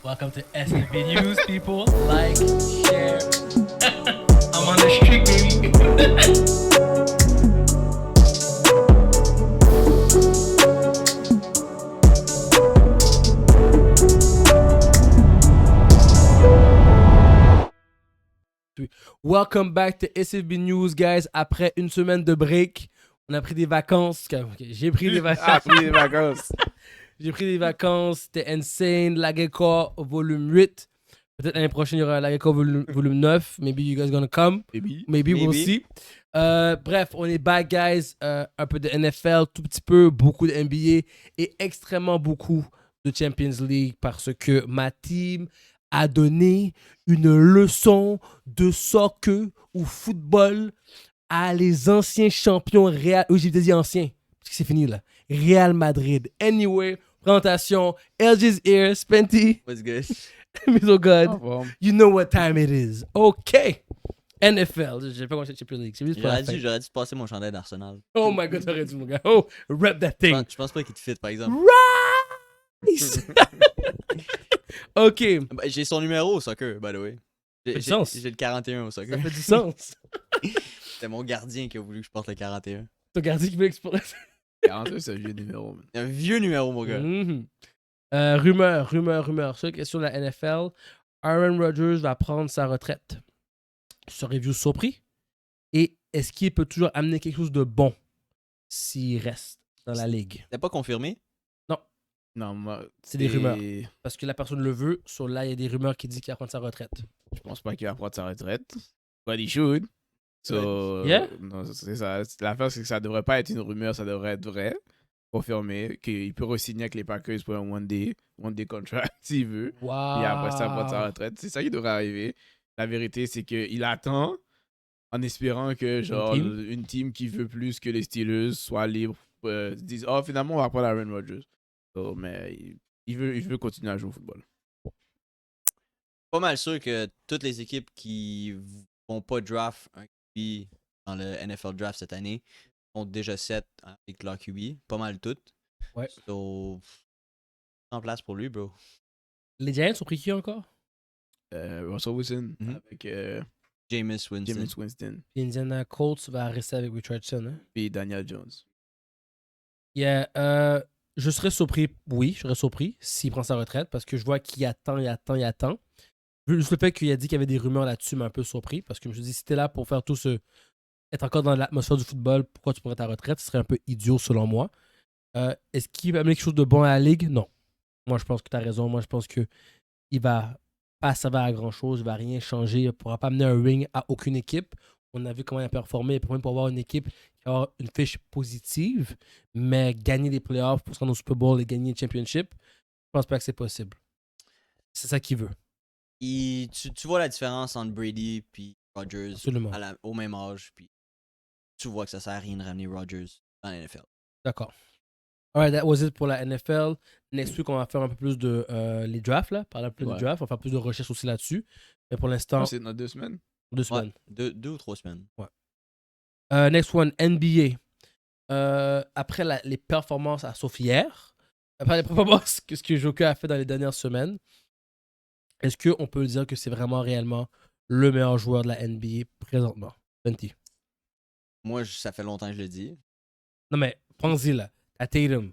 Welcome to SNB News, people. Like, share. I'm on the street, baby. Welcome back to SFB News, guys. Après une semaine de break, on a pris des vacances. J'ai pris des vacances. pris des vacances. J'ai pris des vacances. C'était insane. Lagekor volume 8. Peut-être l'année prochaine, il y aura Lagekor volume 9. Maybe you guys gonna come. Maybe we'll see. Bref, on est back, guys. Un peu de NFL, tout petit peu, beaucoup de NBA et extrêmement beaucoup de Champions League parce que ma team a donné une leçon de soccer ou football à les anciens champions Real. Oui, j'ai dit anciens, parce que c'est fini là. Real Madrid. Anyway, présentation. LG's here, Spenty. What's good? Miso God. Oh, bon. You know what time it is. OK. NFL. Je sais pas comment c'est Champions League. C'est juste pour la fin. J'aurais dû passer mon chandail d'Arsenal. Oh my God, t'aurais dû, mon gars. Oh, rep that thing. Je pense pas qu'il te fit, par exemple. Rice. OK. Bah, j'ai son numéro au soccer, by the way. Ça fait du sens. J'ai le 41 au soccer. Ça fait du sens. C'était mon gardien qui a voulu que je porte le 41. Ton gardien qui veut explorer. 42, c'est un vieux numéro. Man. Un vieux numéro, mon gars. Mhm. Rumeur. Seule question de la NFL. Aaron Rodgers va prendre sa retraite. Serez-vous surpris? Et est-ce qu'il peut toujours amener quelque chose de bon s'il reste dans la ligue? T'es pas confirmé? Non, moi. C'est des rumeurs. Parce que la personne le veut. Sur là, il y a des rumeurs qui disent qu'il va prendre sa retraite. Je pense pas qu'il va prendre sa retraite. But he should. So, Yeah? non, c'est ça. L'affaire, c'est que ça devrait pas être une rumeur, ça devrait être vrai. Confirmé. Qu'il peut re-signer avec les Packers pour un one-day contract s'il veut. Wow. Et après ça, prendre sa retraite. C'est ça qui devrait arriver. La vérité, c'est qu'il attend en espérant que genre une team qui veut plus que les Steelers soit libre. Disent, oh, finalement, on va prendre Aaron Rodgers. So, mais il veut continuer à jouer au football. Pas mal sûr que toutes les équipes qui vont pas draft un QB dans le NFL draft cette année ont déjà set avec leur QB. Pas mal toutes. Ouais. So, en place pour lui, bro. Les Giants ont pris qui encore? Russell Wilson avec Jameis Winston. Jameis Winston. Indiana Colts va rester avec Richardson. Hein? Et Daniel Jones. Yeah, je serais surpris, oui, je serais surpris s'il prend sa retraite parce que je vois qu'il attend. Juste le fait qu'il a dit qu'il y avait des rumeurs là-dessus m'a un peu surpris parce que je me suis dit, si t'es là pour faire tout ce. Être encore dans l'atmosphère du football, pourquoi tu prendrais ta retraite? Ce serait un peu idiot selon moi. Est-ce qu'il va amener quelque chose de bon à la ligue? Non. Moi, je pense que tu as raison. Moi, je pense qu'il va pas servir à grand-chose. Il va rien changer. Il ne pourra pas amener un ring à aucune équipe. On a vu comment il a performé. Même pour avoir une équipe qui va avoir une fiche positive, mais gagner des playoffs pour se rendre au Super Bowl et gagner le championship, je pense pas que c'est possible. C'est ça qu'il veut. Tu vois la différence entre Brady et Rodgers Absolument. au même âge. Puis tu vois que ça sert à rien de ramener Rodgers dans la NFL. D'accord. Alright, that was it pour la NFL. Next week, on va faire un peu plus de les drafts, là. Parler un peu de draft. On va faire plus de recherches aussi là-dessus. Mais pour l'instant, C'est dans 2 semaines. 2 semaines. Ouais, deux ou 3 semaines. Ouais. Next one, NBA. Après les performances, sauf hier, après les performances que ce que Joker a fait dans les dernières semaines, est-ce qu'on peut dire que c'est vraiment réellement le meilleur joueur de la NBA présentement? Fenty. Moi, ça fait longtemps que je le dis. Non, mais prends-y là. T'as Tatum,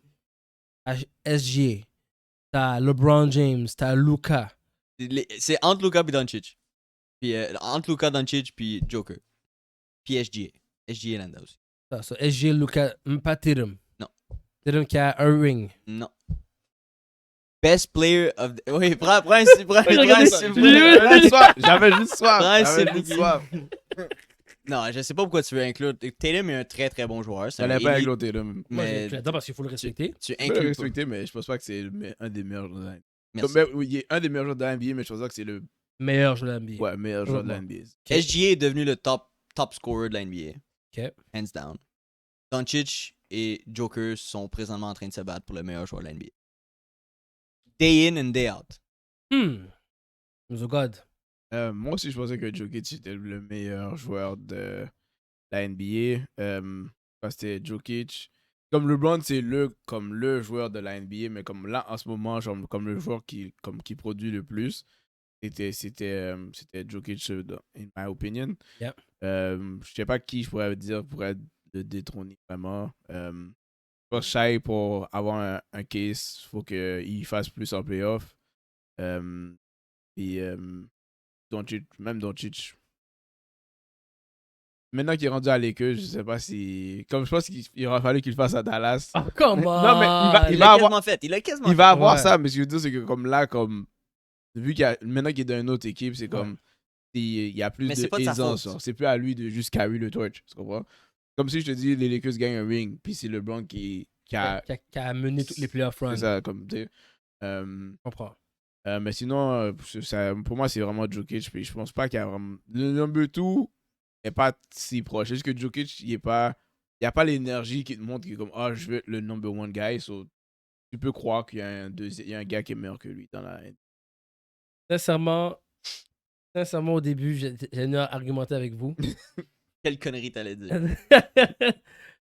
t'as SGA, t'as LeBron James, t'as Luka. C'est entre Luka et Doncic. Puis entre Luka, Doncic puis Joker. Puis SGA. SGA Landa aussi. Ça, SGA, Luka, pas Tatum. Non. Tatum qui a un ring. Non. Best player of the... Oui, prends J'avais juste soif. J'avais juste soif. Non, je sais pas pourquoi tu veux inclure. Tatum est un très très bon joueur. J'allais pas inclure Tatum. Mais J'adore parce qu'il faut le respecter. tu Je peux le inclus respecter, mais je pense pas que c'est un des meilleurs joueurs de la NBA. Merci. Il est un des meilleurs joueurs de la NBA, mais je pense pas que c'est le Meilleur joueur de la NBA. meilleur joueur de la NBA. SGA est devenu le top scorer de la NBA. Ok. Hands down. Doncic et Joker sont présentement en train de se battre pour le meilleur joueur de la NBA. Day in and day out. So God. Moi aussi, je pensais que Jokic était le meilleur joueur de la NBA. Parce que c'était Jokic, Comme LeBron, c'est comme le joueur de la NBA, mais comme là, en ce moment, genre, comme le joueur qui produit le plus, c'était Jokic, in my opinion. Yeah. Je sais pas qui je pourrais dire pourrait le détrôner vraiment. Je pense que Shai, pour avoir un case, il faut qu'il fasse plus en playoff. Et même Doncic. Maintenant qu'il est rendu à Lakers, je sais pas si. Comme je pense qu'il aura fallu qu'il le fasse à Dallas. Oh, come on! Non, mais il Il va l'a avoir. quasiment fait. Il l'a quasiment Il va avoir Ouais. ça, mais ce que je veux dire, c'est que comme là, comme. Vu maintenant qu'il est dans une autre équipe, c'est comme. Il y a plus Mais c'est pas de sa d'aisance. faute. Genre. C'est plus à lui de juste carry le torch. Tu comprends? Comme si je te dis, les Lakers gagnent un ring, puis c'est LeBron qui a. Qui a mené toutes les playoff runs. C'est ça, comme, tu sais. Je comprends. Mais sinon, pour moi, c'est vraiment Jokic. Puis je pense pas qu'il y a vraiment. Le number 2 n'est pas si proche. C'est juste que Jokic, il n'y a pas l'énergie qui te montre qu'il est comme, ah, je veux être le number 1 guy. So, tu peux croire qu'il y a il y a un gars qui est meilleur que lui dans la. Sincèrement, au début, j'ai argumenté avec vous. Quelle connerie t'allais dire.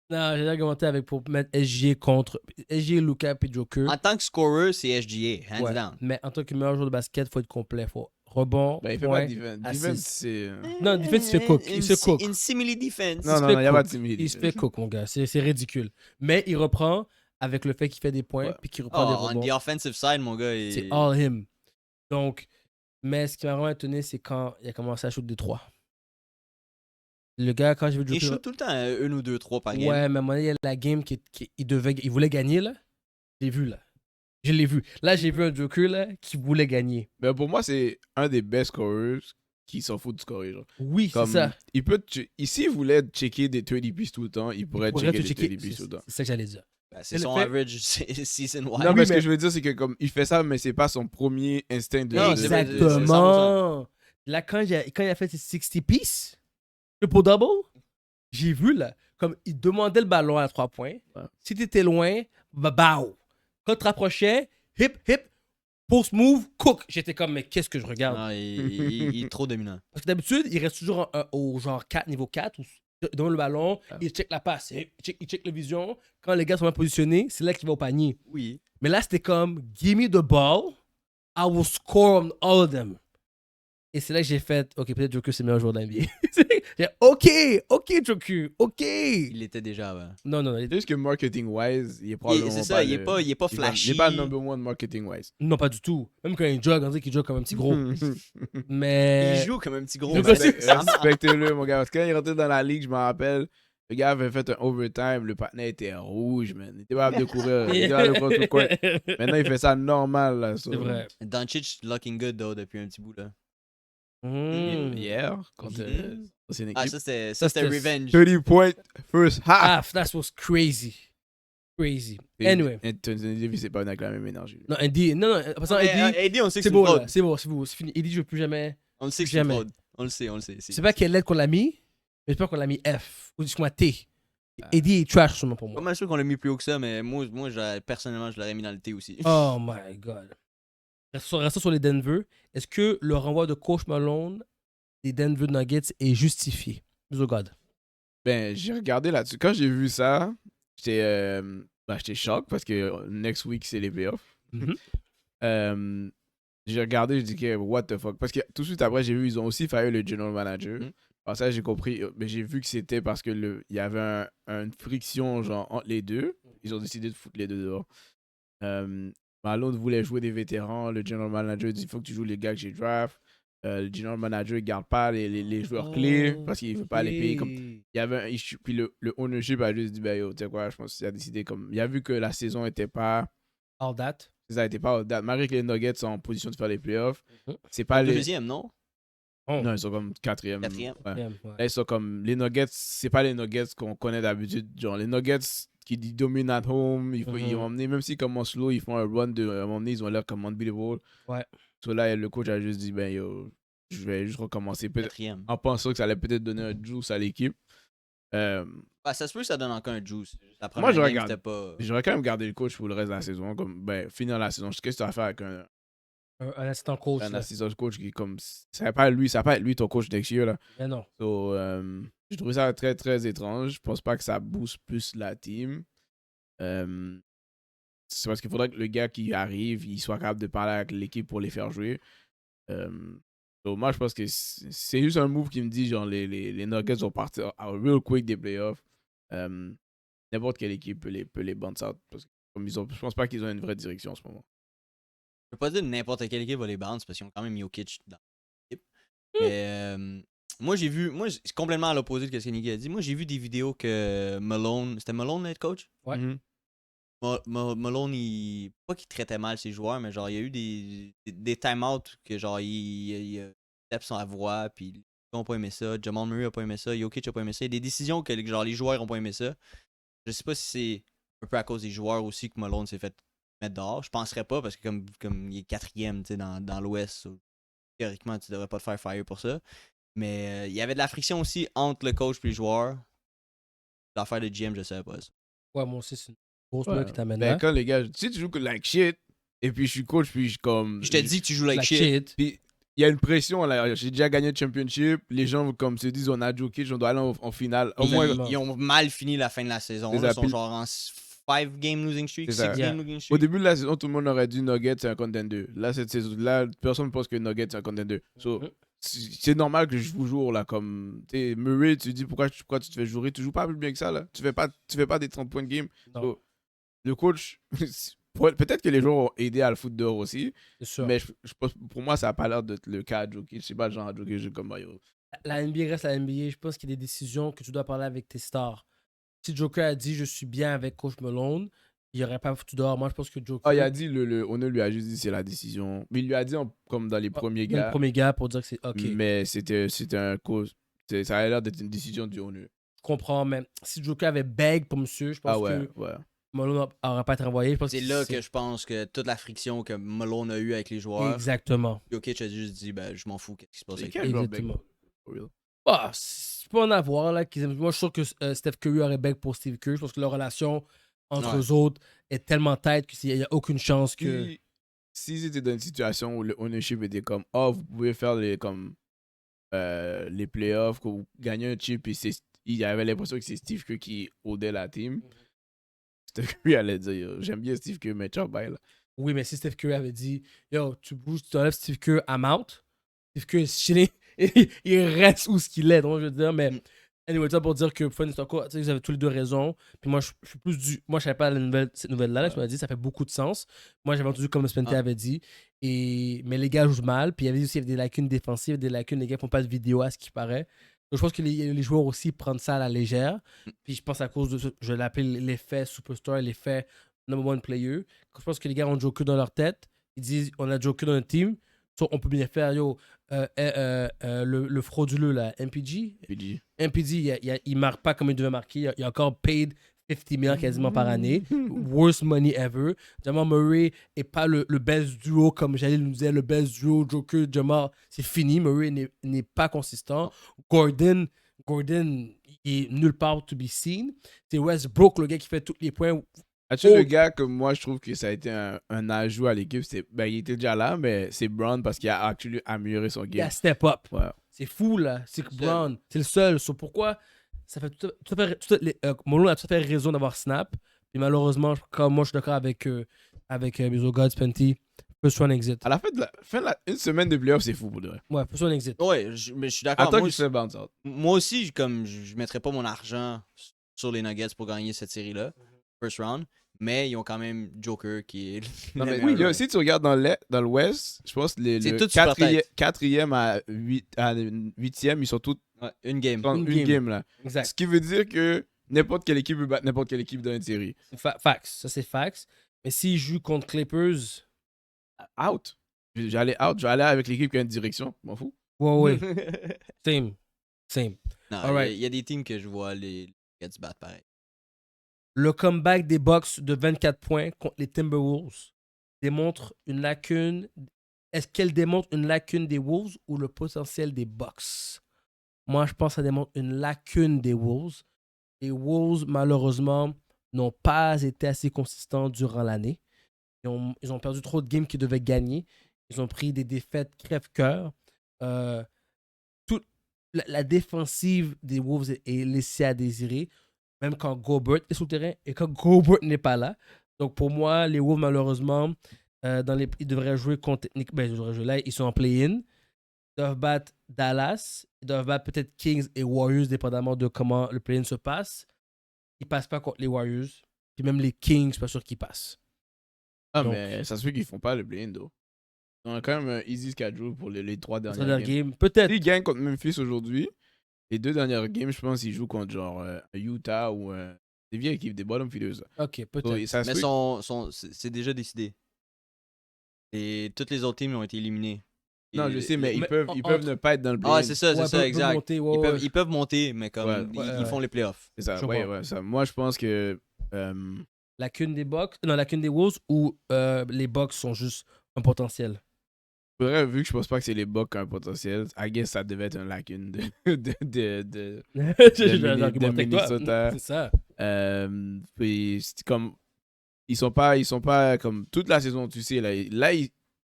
Non, j'ai argumenté avec pour mettre SGA contre SGA, Luka et Joker. En tant que scorer, c'est SGA, hands Ouais. down. Mais en tant que meilleur joueur de basket, il faut être complet. Il faut rebond. Ben, il fait point, pas de defense. assist. Defense, c'est. Non, defense, il se fait cook. Il se fait cook. Une simili defense. Non, se non, fait il n'y a pas de cook. timide. Il se fait cook, mon gars. C'est ridicule. Mais il reprend avec le fait qu'il fait des points Ouais. puis qu'il reprend des Oh, on rebonds. the offensive side, mon gars. C'est all him. Donc, mais ce qui m'a vraiment étonné, c'est quand il a commencé à shoot des 3. Le gars, quand j'ai vu Il Joker. shoot tout le temps 1 ou 2, 3 par game. Ouais, mais à un moment donné, il y a la game il voulait gagner, là. Je l'ai vu, là. Je l'ai vu. Là, j'ai vu un Joker, là, qui voulait gagner. Mais pour moi, c'est un des best scorers qui s'en fout de scorer. Genre. Oui, c'est Comme, ça. il peut ici, il voulait checker des 30 piece tout le temps, il pourrait Pourrait checker te des checker. 30 piece tout le temps. C'est ça que j'allais dire. Ben, c'est le son fait- average season-wide. Non, Oui, mais ce mais- que je veux dire, c'est que comme il fait ça, mais c'est pas son premier instinct de. Non, de- c'est vrai, c'est Exactement. Là, quand il a fait ses 60 pieces, triple double, j'ai vu, là, comme il demandait le ballon à 3 points. Ouais. Si t'étais loin, bao. Quand tu te rapprochais, hip, post move, cook. J'étais comme, mais qu'est-ce que je regarde? Non, il est trop dominant. Parce que d'habitude, il reste toujours au genre 4, niveau 4, où il donne le ballon, Ah. il check la passe, il check la vision. Quand les gars sont bien positionnés, c'est là qu'il va au panier. Oui. Mais là, c'était comme, give me the ball, I will score on all of them. Et c'est là que j'ai fait, ok, peut-être Joker, c'est le meilleur joueur de la NBA. J'ai ok, Joker, ok. Il l'était déjà avant. Non, C'est juste que marketing-wise, il est probablement. C'est ça, il est pas il est flashy. pas le number 1 marketing-wise. non, pas du tout. Même quand il jogue, on dirait qu'il joue comme un petit gros. Mais. Il joue comme un petit gros. Le mais gars, c'est- ça marche. Respectez-le, mon gars. Parce que quand il est rentré dans la ligue, je me rappelle, le gars avait fait un overtime, le partenaire était rouge, man. Il était pas capable de courir. Il était pas capable de courir tout le coin. Maintenant, il fait ça normal, là. C'est vrai. Doncic looking good, though, depuis un petit bout, là. Hier, contre l'ancienne Ah, équipe. ça, c'était c'était- revenge. 30 points, first half. Ah, that was crazy. Crazy. Anyway. Anthony Davis, c'est pas avec la même énergie. Non, Andy, non, en passant, Mais, Andy, Eddie, on sait que c'est c'est beau, une fraude. là. C'est beau, c'est fini. Andy, je veux plus jamais. On le sait que c'est une Jamais. fraude. On le sait. Je sais pas quelle lettre qu'on l'a mis, mais j'espère qu'on l'a mis F. Ou dis-moi T. Eddie est trash, sûrement pour Pas moi. mal sûr qu'on l'a mis plus haut que ça, mais moi personnellement, je l'aurais mis dans le T aussi. Oh my god. Restons sur les Denver. Est-ce que le renvoi de Coach Malone des Denver Nuggets est justifié? Oh god. Ben, j'ai regardé là-dessus. Quand j'ai vu ça, j'étais choqué parce que next week, c'est les playoffs. J'ai regardé, je dis que what the fuck. Parce que tout de suite après, j'ai vu, ils ont aussi failli le general manager. Alors ça, j'ai compris. Mais j'ai vu que c'était parce que il y avait une friction genre, entre les deux. Ils ont décidé de foutre les deux dehors. Malone voulait jouer des vétérans. Le general manager dit il faut que tu joues les gars que j'ai draft. Le general manager ne garde pas les joueurs clés parce qu'il ne veut pas les payer. Comme, il y avait un issue. Puis le ownership a juste dit ben yo, tu sais quoi, je pense qu'il a décidé comme. Il a vu que la saison n'était pas. All that. Ça n'était pas all that. Malgré que les Nuggets sont en position de faire les playoffs, c'est pas les. Deuxième, non? Oh. Non, ils sont comme quatrième. Quatrième. Ouais. Yeah, ouais. Là, ils sont comme. Les Nuggets, c'est pas les Nuggets qu'on connaît d'habitude. Genre, les Nuggets qui dominent at home, ils vont emmener, même s'ils commencent slow, ils font un run de. À un moment donné, ils ont l'air comme unbeatable. Ouais. So là, le coach a juste dit, ben yo, je vais juste recommencer. Peut-être Quatrième. en pensant que ça allait peut-être donner un juice à l'équipe. Bah, ça se peut que ça donne encore un juice. La Moi, première je game, regarde. c'était pas... J'aurais quand même gardé le coach pour le reste de la saison. Comme, ben, finir la saison. Qu'est-ce que tu vas faire avec un Un assistant coach. là. assistant coach qui, comme. Ça va pas être lui ton coach next year, là. Mais non. So, j'ai trouvé ça très, très étrange. Je pense pas que ça booste plus la team. C'est parce qu'il faudrait que le gars qui arrive, il soit capable de parler avec l'équipe pour les faire jouer. Donc moi, je pense que c'est juste un move qui me dit, genre, les Nuggets vont partir real quick des playoffs. N'importe quelle équipe peut les bounce out. Parce que je pense pas qu'ils ont une vraie direction en ce moment. Je peux pas dire n'importe quelle équipe va les bounce parce qu'ils ont quand même Jokic dans l'équipe. Mais moi, c'est complètement à l'opposé de ce que Nicky a dit. Moi, j'ai vu des vidéos que Malone, c'était Malone le head coach? Ouais. Malone, pas qu'il traitait mal ses joueurs, mais genre, il y a eu des time-outs que genre, il tape sur la voix, puis les gars ont pas aimé ça, Jamal Murray a pas aimé ça, Jokic a pas aimé ça. Il y a des décisions que genre, les joueurs ont pas aimé ça. Je sais pas si c'est un peu à cause des joueurs aussi que Malone s'est fait mettre dehors. Je penserais pas, parce que comme il est 4e dans l'Ouest, théoriquement, tu devrais pas te faire fire pour ça. Mais il y avait de la friction aussi entre le coach et les joueurs. L'affaire de GM, je savais pas ça. Ouais, moi aussi, c'est une grosse Ouais. nouvelle qui t'amène Ben, là. quand les gars, tu joues like shit, et puis je suis coach, puis je comme. Je te dis que tu joues like Like shit. shit. Puis il y a une pression, là. J'ai déjà gagné le championship. Les gens, comme se disent, on a Jokic, on doit aller en finale. Au moins, Exactement. Ils ont mal fini la fin de la saison. C'est Là, ça, ils sont puis- genre en 5 game losing streak, C'est ça. 6 Yeah. game losing au streak. début de la saison, tout le monde aurait dit Nuggets, c'est un contender. Là, cette saison-là, personne ne pense que Nuggets, c'est un contender. So, Mhm. c'est normal que je vous joue, là, comme. Tu sais, Murray, tu dis pourquoi tu te fais jouer. Tu joues pas plus bien que ça, là. Tu fais pas des 30 points de game. Non. So, le coach, peut-être que les joueurs ont aidé à le foot dehors aussi, C'est sûr. mais je pense, pour moi, ça n'a pas l'air d'être le cas à Jokic. Je sais pas le genre à Jokic, je comme Mario. La NBA reste la NBA. Je pense qu'il y a des décisions que tu dois parler avec tes stars. Si Joker a dit je suis bien avec Coach Malone, il n'y aurait pas foutu dehors. Moi, je pense que Joker. Ah, il a dit, Ono lui a juste dit c'est la décision. Mais il lui a dit comme dans les premiers le gars. premier gars pour dire que c'est OK. Mais c'était un cause. Ça a l'air d'être une décision du Ono. Je comprends, mais si Joker avait beg pour monsieur, je pense Ah ouais, que ouais. Malone n'aurait pas été renvoyé. Je pense C'est là que je pense que toute la friction que Malone a eue avec les joueurs, Exactement. Jokic a juste dit ben, je m'en fous, qu'est-ce qui se passe C'est avec quel joueur Exactement. big, for real? Ah, tu peux en avoir, là. Moi, je suis sûr que Steph Curry aurait beg pour Steve Curry. Je pense que leur relation entre Ouais. eux autres est tellement tête qu'il n'y a aucune chance que. Si c'était dans une situation où le ownership était comme oh, vous pouvez faire les playoffs, que vous gagnez un chip, et il avait l'impression que c'est Steve Kerr qui aidait la team. Steve Curry allait dire j'aime bien Steve Kerr, mais ciao, bye là. Oui, mais si Steph Curry avait dit yo, tu bouges, tu enlèves Steve Curry, I'm out. Steve Curry est chilling. Il reste où ce qu'il est. Donc, je veux dire, mais. Anyway, ça pour dire que Fun est encore. Tu sais, vous avez tous les deux raison. Puis moi, je suis plus du. Moi, je savais pas cette nouvelle-là. Là, tu m'as dit, ça fait beaucoup de sens. Moi, j'avais entendu comme Spencer avait dit. Mais les gars jouent mal. Puis il y avait aussi des lacunes défensives, des lacunes. Les gars font pas de vidéo à ce qui paraît. Donc, je pense que les joueurs aussi prennent ça à la légère. Puis je pense à cause de. Je l'appelle l'effet superstar, l'effet number one player. Je pense que les gars ont Joker dans leur tête. Ils disent on a Joker dans notre team. So, on peut bien faire, yo, le frauduleux, là, MPG. MPG, il marque pas comme il devait marquer. Il a encore paid 50 millions quasiment par année. Worst money ever. Jamal Murray est pas le best duo, comme Jalil nous disait, le best duo, Joker, Jamal, c'est fini. Murray n'est pas consistant. Gordon, il est nulle part to be seen. C'est Westbrook, le gars qui fait tous les points. As-tu le gars que moi je trouve que ça a été un ajout à l'équipe, il était déjà là, mais c'est Brown parce qu'il a actually amélioré son Il game. a step up. Ouais. C'est fou, là. C'est que Brown, c'est le seul. So, pourquoi ça fait Malone a tout à fait raison d'avoir snap. Et malheureusement, comme moi, je suis d'accord avec Mizo God, Spenty. First one exit. À la fin de une semaine de playoff, c'est fou pour de vrai. Ouais, first one exit. Ouais, mais je suis d'accord. Attends Moi, qu'il se fait bounce out. moi aussi, comme je mettrais pas mon argent sur les Nuggets pour gagner cette série-là, first round, mais ils ont quand même Joker qui est. Non, mais le meilleur. si tu regardes dans l'Ouest, je pense que C'est le tout sur leur tête. 4e à 8e, ils sont tous Ouais, une game. dans Une une game. game là. Exact. Ce qui veut dire que n'importe quelle équipe peut battre n'importe quelle équipe dans une série. Facts. Ça, c'est facts. Mais s'ils jouent contre Clippers. Out. J'allais avec l'équipe qui a une direction. Je m'en fous. Ouais. Same. Non, Alright. il y a des teams que je vois les Nuggets battre pareil. Le comeback des Bucks de 24 points contre les Timberwolves démontre une lacune. Est-ce qu'elle démontre une lacune des Wolves ou le potentiel des Bucks? Moi, je pense que ça démontre une lacune des Wolves. Les Wolves, malheureusement, n'ont pas été assez consistants durant l'année. Ils ont perdu trop de games qu'ils devaient gagner. Ils ont pris des défaites crève-cœur. La défensive des Wolves est laissée à désirer. même quand Gobert est sur le terrain et quand Gobert n'est pas là. Donc pour moi, les Wolves, malheureusement, ils devraient jouer contre. Ben, ils devraient jouer là, ils sont en play-in. Ils doivent battre Dallas. Ils doivent battre peut-être Kings et Warriors, dépendamment de comment le play-in se passe. Ils passent pas contre les Warriors. Puis même les Kings, je suis pas sûr qu'ils passent. Ah, Donc, mais ça se fait qu'ils font pas le play-in, though. Ils ont quand même un easy schedule pour les 3 Notre dernières dernière games. game, peut-être. S'ils gagnent contre Memphis aujourd'hui, les 2 dernières games, je pense qu'ils jouent contre genre Utah ou des vieilles équipes, des bottom feeders. Ok, So, peut-être. ça se Mais peut- c'est déjà décidé. Et toutes les autres teams ont été éliminés. Non, je sais, mais ils mais peuvent entre- ne pas être dans le play-in. Ah, c'est ça, Ouais, peut exact. monter, ouais. Ils peuvent monter, mais comme Ouais. ils font les playoffs. C'est ça, Je ouais, comprends. ouais, ça. Moi, je pense que. Lacune des Bucks, non, lacune des Wolves ou les Bucks sont juste un potentiel. Faudrait, vu que je pense pas que c'est les Bucks qui ont un potentiel, I guess ça devait être une lacune de J'ai un argument avec toi. Minnesota. C'est ça. Puis c'est comme. Ils sont pas comme toute la saison, tu sais.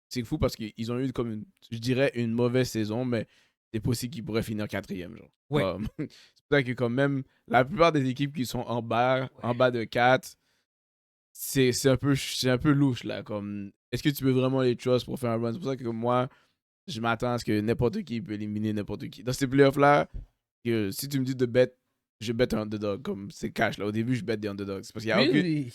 C'est fou parce qu'ils ont eu comme je dirais une mauvaise saison, mais c'est possible qu'ils pourraient finir 4e. Genre. Ouais. C'est pour ça que quand même, la plupart des équipes qui sont en bas de 4, c'est un peu louche là. Comme, est-ce que tu peux vraiment les trust pour faire un run? C'est pour ça que moi, je m'attends à ce que n'importe qui peut éliminer n'importe qui. Dans ces playoffs-là, que si tu me dis de bet, je bet un underdog. Comme c'est cash là. Au début, je bet des underdogs. C'est parce qu'il y a aucune. Oui.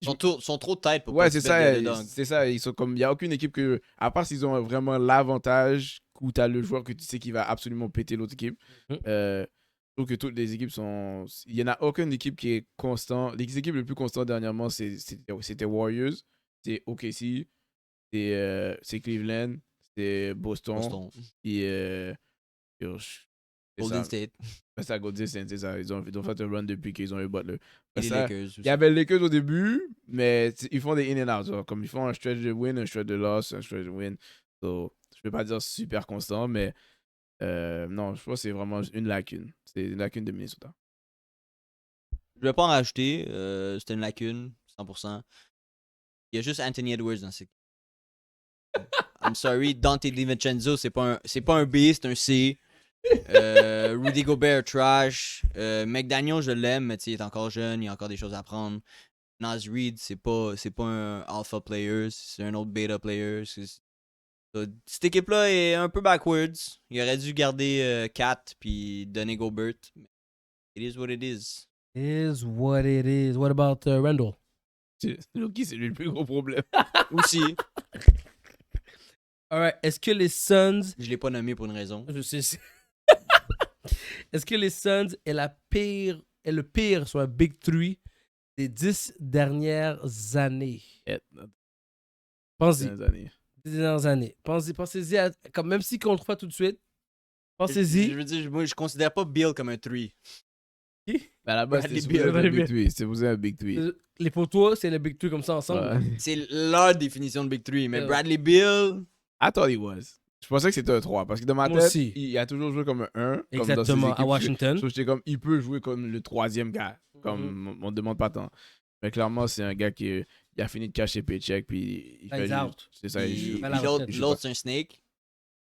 Ils sont trop de tête pour Ouais, pas c'est se mettre des ça. underdogs. C'est ça. Ils sont comme. Il n'y a aucune équipe que. À part s'ils ont vraiment l'avantage où tu as le joueur que tu sais qui va absolument péter l'autre équipe. Mhm. Je trouve que toutes les équipes sont. Il n'y en a aucune équipe qui est constant. Les équipes les plus constantes dernièrement, c'était Warriors, c'est OKC, c'est Cleveland, c'est Boston. Puis. C'est Golden ça. State. C'est ça, Golden State, c'est ça. Ils ont fait un run depuis qu'ils ont eu Butler. Et les Ça, Lakers aussi. il y avait les Lakers au début, mais ils font des in and out. Genre, comme ils font un stretch de win, un stretch de loss, un stretch de win. So, je ne peux pas dire super constant, mais non, je pense que c'est vraiment une lacune. C'est une lacune de Minnesota. Je vais pas en rajouter. C'était une lacune, 100%. Il y a juste Anthony Edwards dans cette. I'm sorry, Dante DiVincenzo, c'est pas un B, c'est un C. Rudy Gobert, trash. McDaniel, je l'aime, mais il est encore jeune, il y a encore des choses à apprendre. Naz Reid, c'est pas un alpha player, c'est un autre beta player. Cette équipe-là est un peu backwards. Il aurait dû garder Kat puis donner Gobert. It is what it is. Is what it is. What about Randall? Loki, c'est lui le plus gros problème. Aussi, Alright. Est-ce que les Suns. je l'ai pas nommé pour une raison. Je sais. Est-ce que les Suns est le pire sur un Big 3 des 10 dernières années? Pensez-y. Des dernières années. Pensez-y à. Comme, même si on le trouve pas tout de suite, pensez-y. Je veux dire, moi, je considère pas Bill comme un 3. À la base, Bradley c'était Beal. un Big 3. C'était supposé un Big 3. Les poteaux, c'est le Big 3 comme ça ensemble. Ouais. C'est leur définition de Big 3. Mais Ouais. Bradley Bill, I thought he was. Je pensais que c'était un 3 parce que dans ma Moi tête, aussi. il a toujours joué comme un 1. Exactement, à Washington. J'étais comme, il peut jouer comme le 3e gars. Comme, on ne demande pas tant. Mais clairement, c'est un gars qui il a fini de cacher paycheck. Puis il fait out. C'est ça, il joue. à la retraite. l'autre, c'est un snake.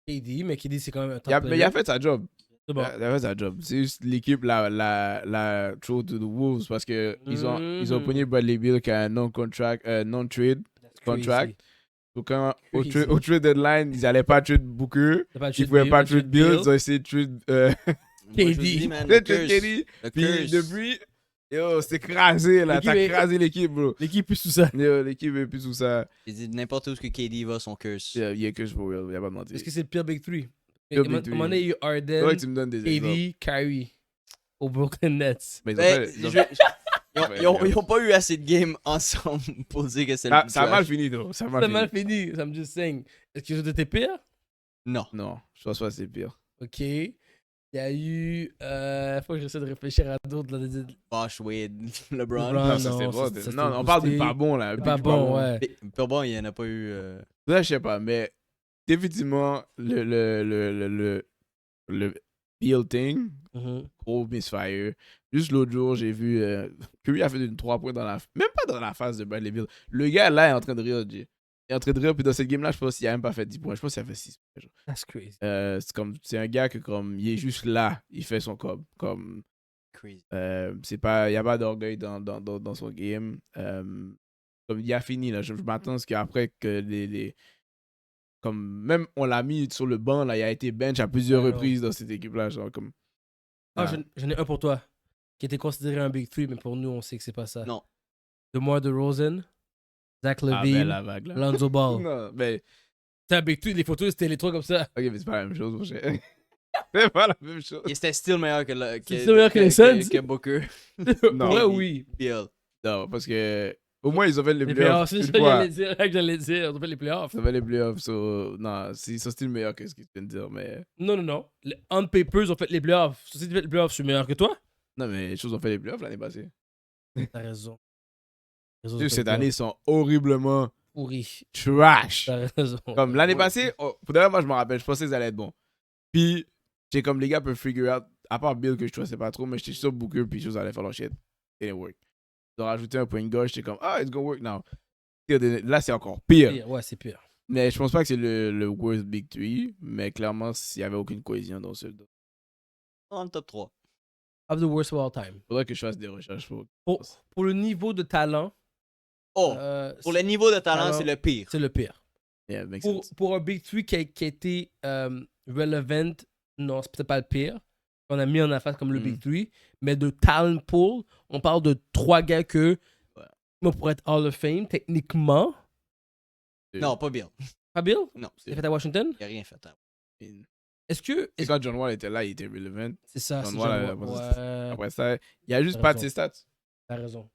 KD, mais KD, c'est quand même un top Mais il a fait sa job. C'est bon. Il a fait sa job. C'est juste l'équipe la throw to the Wolves parce que ils ont pogné Bradley Beal qui a un non-trade That's contract. crazy. Donc, quand au Crazy. trade deadline, ils n'allaient pas trade Booker. T'as pas Ils trade pouvaient Bill, pas t'as trade Bill. Ils ont essayé de trade Moi, je vous dis, man, trade le curse. KD. Le Puis curse. depuis, yo, c'est crasé là. L'équipe T'as est- crasé l'équipe, bro. L'équipe plus tout ça. Yo, l'équipe est plus sous ça. J'ai dit, n'importe où ce que KD va, son curse. Il y a que je pour real. Il y a pas de mentir. Est-ce que c'est le pire Big 3? Big À un three. moment donné, il y a eu C'est vrai Harden, que tu me donnes des exemples. KD, Kyrie au Brooklyn Nets. Mais ils ont Ben, fait- ils ont- ils ont pas eu assez de games ensemble pour dire que c'est le plus Ça a mal trash. fini, though. Ça a Ça a mal mal fini. fini, I'm just saying. Est-ce que c'était pire? Non. Non, je pense pas que c'est pire. Ok. Il y a eu. Faut que j'essaie de réfléchir à d'autres. Là, Bosh, Wade, LeBron. LeBron. Non, ça non, c'est bon. ça, c'était Non, on parle boosté. de pas bon, là. C'est pas bon, ouais. Pas bon, il y en a pas eu. Là, je sais pas, mais définitivement, le Beal thing, Mhm. gros misfire. Juste l'autre jour, j'ai vu Curry a fait une 3 points dans la. Même pas dans la face de Bradley Beal. Le gars là est en train de rire, Jay. Il est en train de rire, puis dans cette game-là, je pense qu'il a même pas fait 10 points. Je pense qu'il a fait 6 points. Genre. That's crazy. C'est un gars que, comme, il est juste là, il fait son cob. Comme, crazy. C'est pas, il n'y a pas d'orgueil dans son game. Comme il a fini, là, je m'attends à ce qu'après que comme même on l'a mis sur le banc, là, il a été bench à plusieurs Ouais, non. reprises dans cette équipe-là. Genre, comme, J'en ai un pour toi, qui était considéré un Big Three, mais pour nous, on sait que c'est pas ça. Non. DeMar DeRozan, Zach ben, LaVine, la vague, là. Lonzo Ball. Non, mais, C'est un Big Three, les photos, c'était les trois comme ça. ok, mais c'est pas la même chose, mon cher. C'est pas la même chose. Et c'était still meilleur que, C'est still meilleur que les Suns? que Booker. Non. Ouais, oui. Bill. Non, parce que au moins ils ont fait les Les playoffs. playoffs, c'est Une ça que fois. j'allais dire. On fait les playoffs. Ils ont fait les playoffs. Non, ça c'était meilleur que ce que tu viens de dire. Mais Non. Les On Papers ont fait les playoffs. Si tu fais les playoffs, je suis meilleur que toi. non, mais les choses ont fait les playoffs l'année passée. T'as raison. Cette année, ils sont horriblement pourris. trash. T'as raison. Comme l'année passée, pour d'ailleurs, moi je me rappelle, je pensais que ça allait être bon. Puis, j'ai comme les gars peuvent figure out, à part Bill que je trouvais pas trop, mais j'étais sûr Booker, puis les choses allaient faire leur shit. It didn't work. Ils ont rajouté un point de gauche, j'étais comme, it's gonna work now. Là, c'est encore pire. Ouais, c'est pire. Mais je pense pas que c'est le worst Big Three, mais clairement, il y avait aucune cohésion dans ce. Dans le top 3. Of the worst of all time. Faudrait que je fasse des recherches pour. Pour le niveau de talent, Oh, pour le niveau de talent, alors, c'est le pire. c'est le pire. Yeah, makes sense. Pour un Big Three qui a été relevant, non, c'est peut-être pas le pire. On a mis en affaire comme le Big Three, mais de talent pool, on parle de 3 gars que pourraient être Hall of Fame, techniquement. Non, pas Bill. Pas Bill? Non, Il a fait à Washington? il a rien fait. Est-ce que. Et quand John Wall était là, il était relevant. C'est ça, John c'est Wall, John Wall. Ouais, après ça, il y a juste T'as pas de raison. ses stats. t'as raison.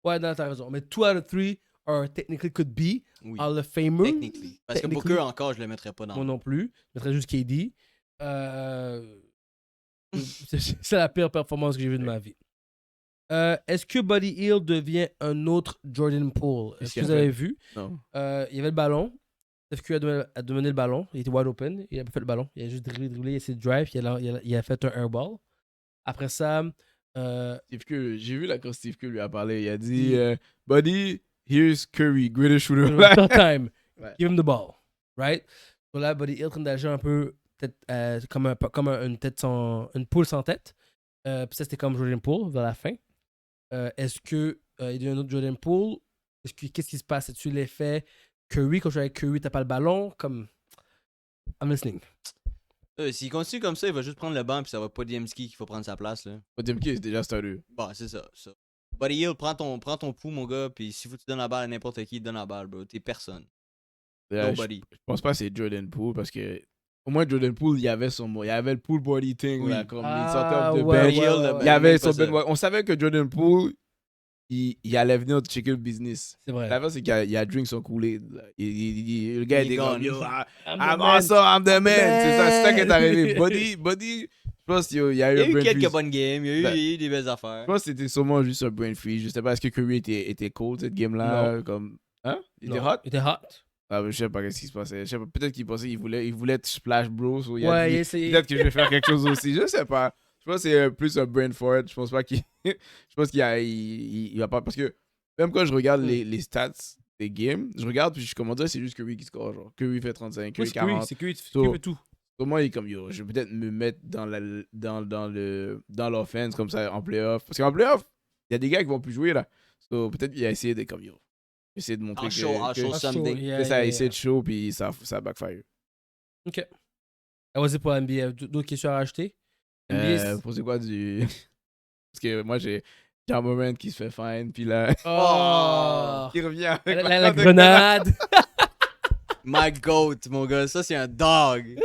Ouais, non, t'as raison. Mais 2 out of 3 are technically could be Oui. Hall of Famer. Technically. Parce que Technically. Booker, encore, je le mettrais pas dans. Moi non plus. Je mettrais juste KD. C'est la pire performance que j'ai vue de ma vie. Est-ce que Buddy Hield devient un autre Jordan Poole? Est-ce que vous avez vu? Non. Il y avait le ballon. Steph Curry a dominé le ballon. Il était wide open. Il a pas fait le ballon. Il a juste dribblé, il a essayé de drive. Il a fait un airball. Après ça, Steve Kerr, j'ai vu là quand Steve Kerr lui a parlé, il a dit Buddy, here's Curry, greatest shooter. short time. Ouais. Give him the ball. Right? Donc là, Buddy Hield est en train d'agir un peu peut-être, comme une poule sans tête. Puis ça, c'était comme Jordan Poole vers la fin. Est-ce que il y a un autre Jordan Poole? Qu'est-ce qui se passe? Est-ce l'effet Curry, quand je joue avec Curry, t'as pas le ballon? Comme. I'm listening. S'il continue comme ça, il va juste prendre le banc, puis ça va pas Diemski qu'il faut prendre sa place. Là. DMK est déjà starter. Bon, c'est ça. Buddy Hield, prends ton pouls, mon gars, puis si tu donnes la balle à n'importe qui, donne la balle, bro. T'es personne. Nobody. Je pense pas que c'est Jordan Poole parce que au moins Jordan Poole, il y avait son mot. Il y avait le pool body thing. Oui. Là, comme il sortait de ouais, bench. ouais. Il y avait même son pas ça. Ben. On savait que Jordan Poole, il allait venir checker le business. C'est vrai. La chose, c'est qu'il a drink son Kool-Aid. Le gars Il est était comme gone. yo, I'm I'm the man. awesome, I'm the man. C'est ça qui est arrivé. Man. Buddy, je pense qu'il y a Il eu y a un eu brain quelques freeze. bonnes games, il y a eu des belles affaires. Je pense que c'était sûrement juste un brain freeze. Je sais pas, est-ce que Curry était cold cette game-là? Non. Comme... Hein? Il était Non, hot? Il était hot. Ah, je sais pas qu'est-ce qui se passait. Je sais pas, peut-être qu'il pensait qu'il voulait être splash bro. So il a Ouais, dit, il a essayé. peut-être que je vais faire quelque chose aussi. Je sais pas. Je pense que c'est plus un brain fart. Je pense pas qu'il. Je pense il va pas. Parce que même quand je regarde les stats des games, je regarde puis je commence c'est juste Curry qui score. Genre, Curry fait 35, Curry Oui, c'est Curry, 40. c'est Curry, So, Curry fait tout. Pour moi, il est comme yo. Je vais peut-être me mettre dans l'offense comme ça en playoff. Parce qu'en playoff, il y a des gars qui vont plus jouer là. So, peut-être qu'il a essayé de comme yo. Essayer de montrer En show que Sunday. que ça a essayé de show puis ça backfire. Ok. Vas-y pour la NBA. D'autres questions à rajouter? NBA, Pour c'est quoi du. Parce que moi, j'ai John Morant qui se fait fine, puis là, Oh! qui revient avec La grenade! My goat, mon gars, ça c'est un dog.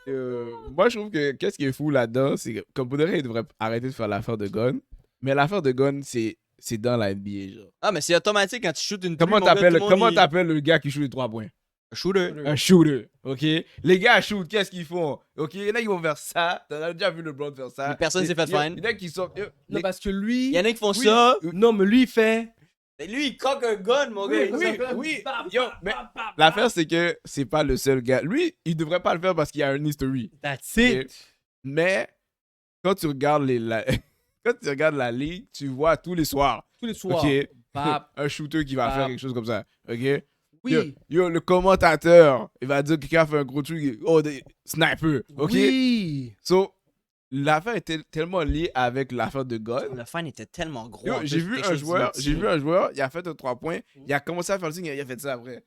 Moi, je trouve que qu'est-ce qui est fou là-dedans, c'est que, comme pour de vrai, il devrait arrêter de faire l'affaire de gun. Mais l'affaire de gun, c'est dans la NBA, genre. Ah, mais c'est automatique quand tu shootes une Comment pluie, mon gars, tout le monde, t'appelles le gars qui shoot les 3 points? Shooter. Un shooter, ok? Les gars shoot, qu'est-ce qu'ils font? Ok, il y en a qui vont faire ça. T'as déjà vu LeBron faire ça. Mais personne s'est fait fine. Il y en a qui sont. Non, parce que lui. Il y en a qui font Oui. ça. Non, mais lui, il fait. Mais lui, il coque un gun, mon gars. Oui. Yo, mais l'affaire, c'est que c'est pas le seul gars. Lui, il devrait pas le faire parce qu'il y a un history. That's it. Mais quand tu regardes quand tu regardes la ligue, tu vois tous les soirs. Tous les soirs. Ok. Bap. Un shooter qui va Bap. faire quelque chose comme ça. Ok. Oui. Yo, le commentateur, il va dire que quelqu'un a fait un gros truc. Oh, des sniper. Ok. Oui. So, l'affaire était tellement liée avec l'affaire de God. Le fan était tellement gros. Yo, en plus, j'ai vu quelque un chose joueur, d'inutile. il a fait un 3 points, il a commencé à faire le signe, il a fait ça après.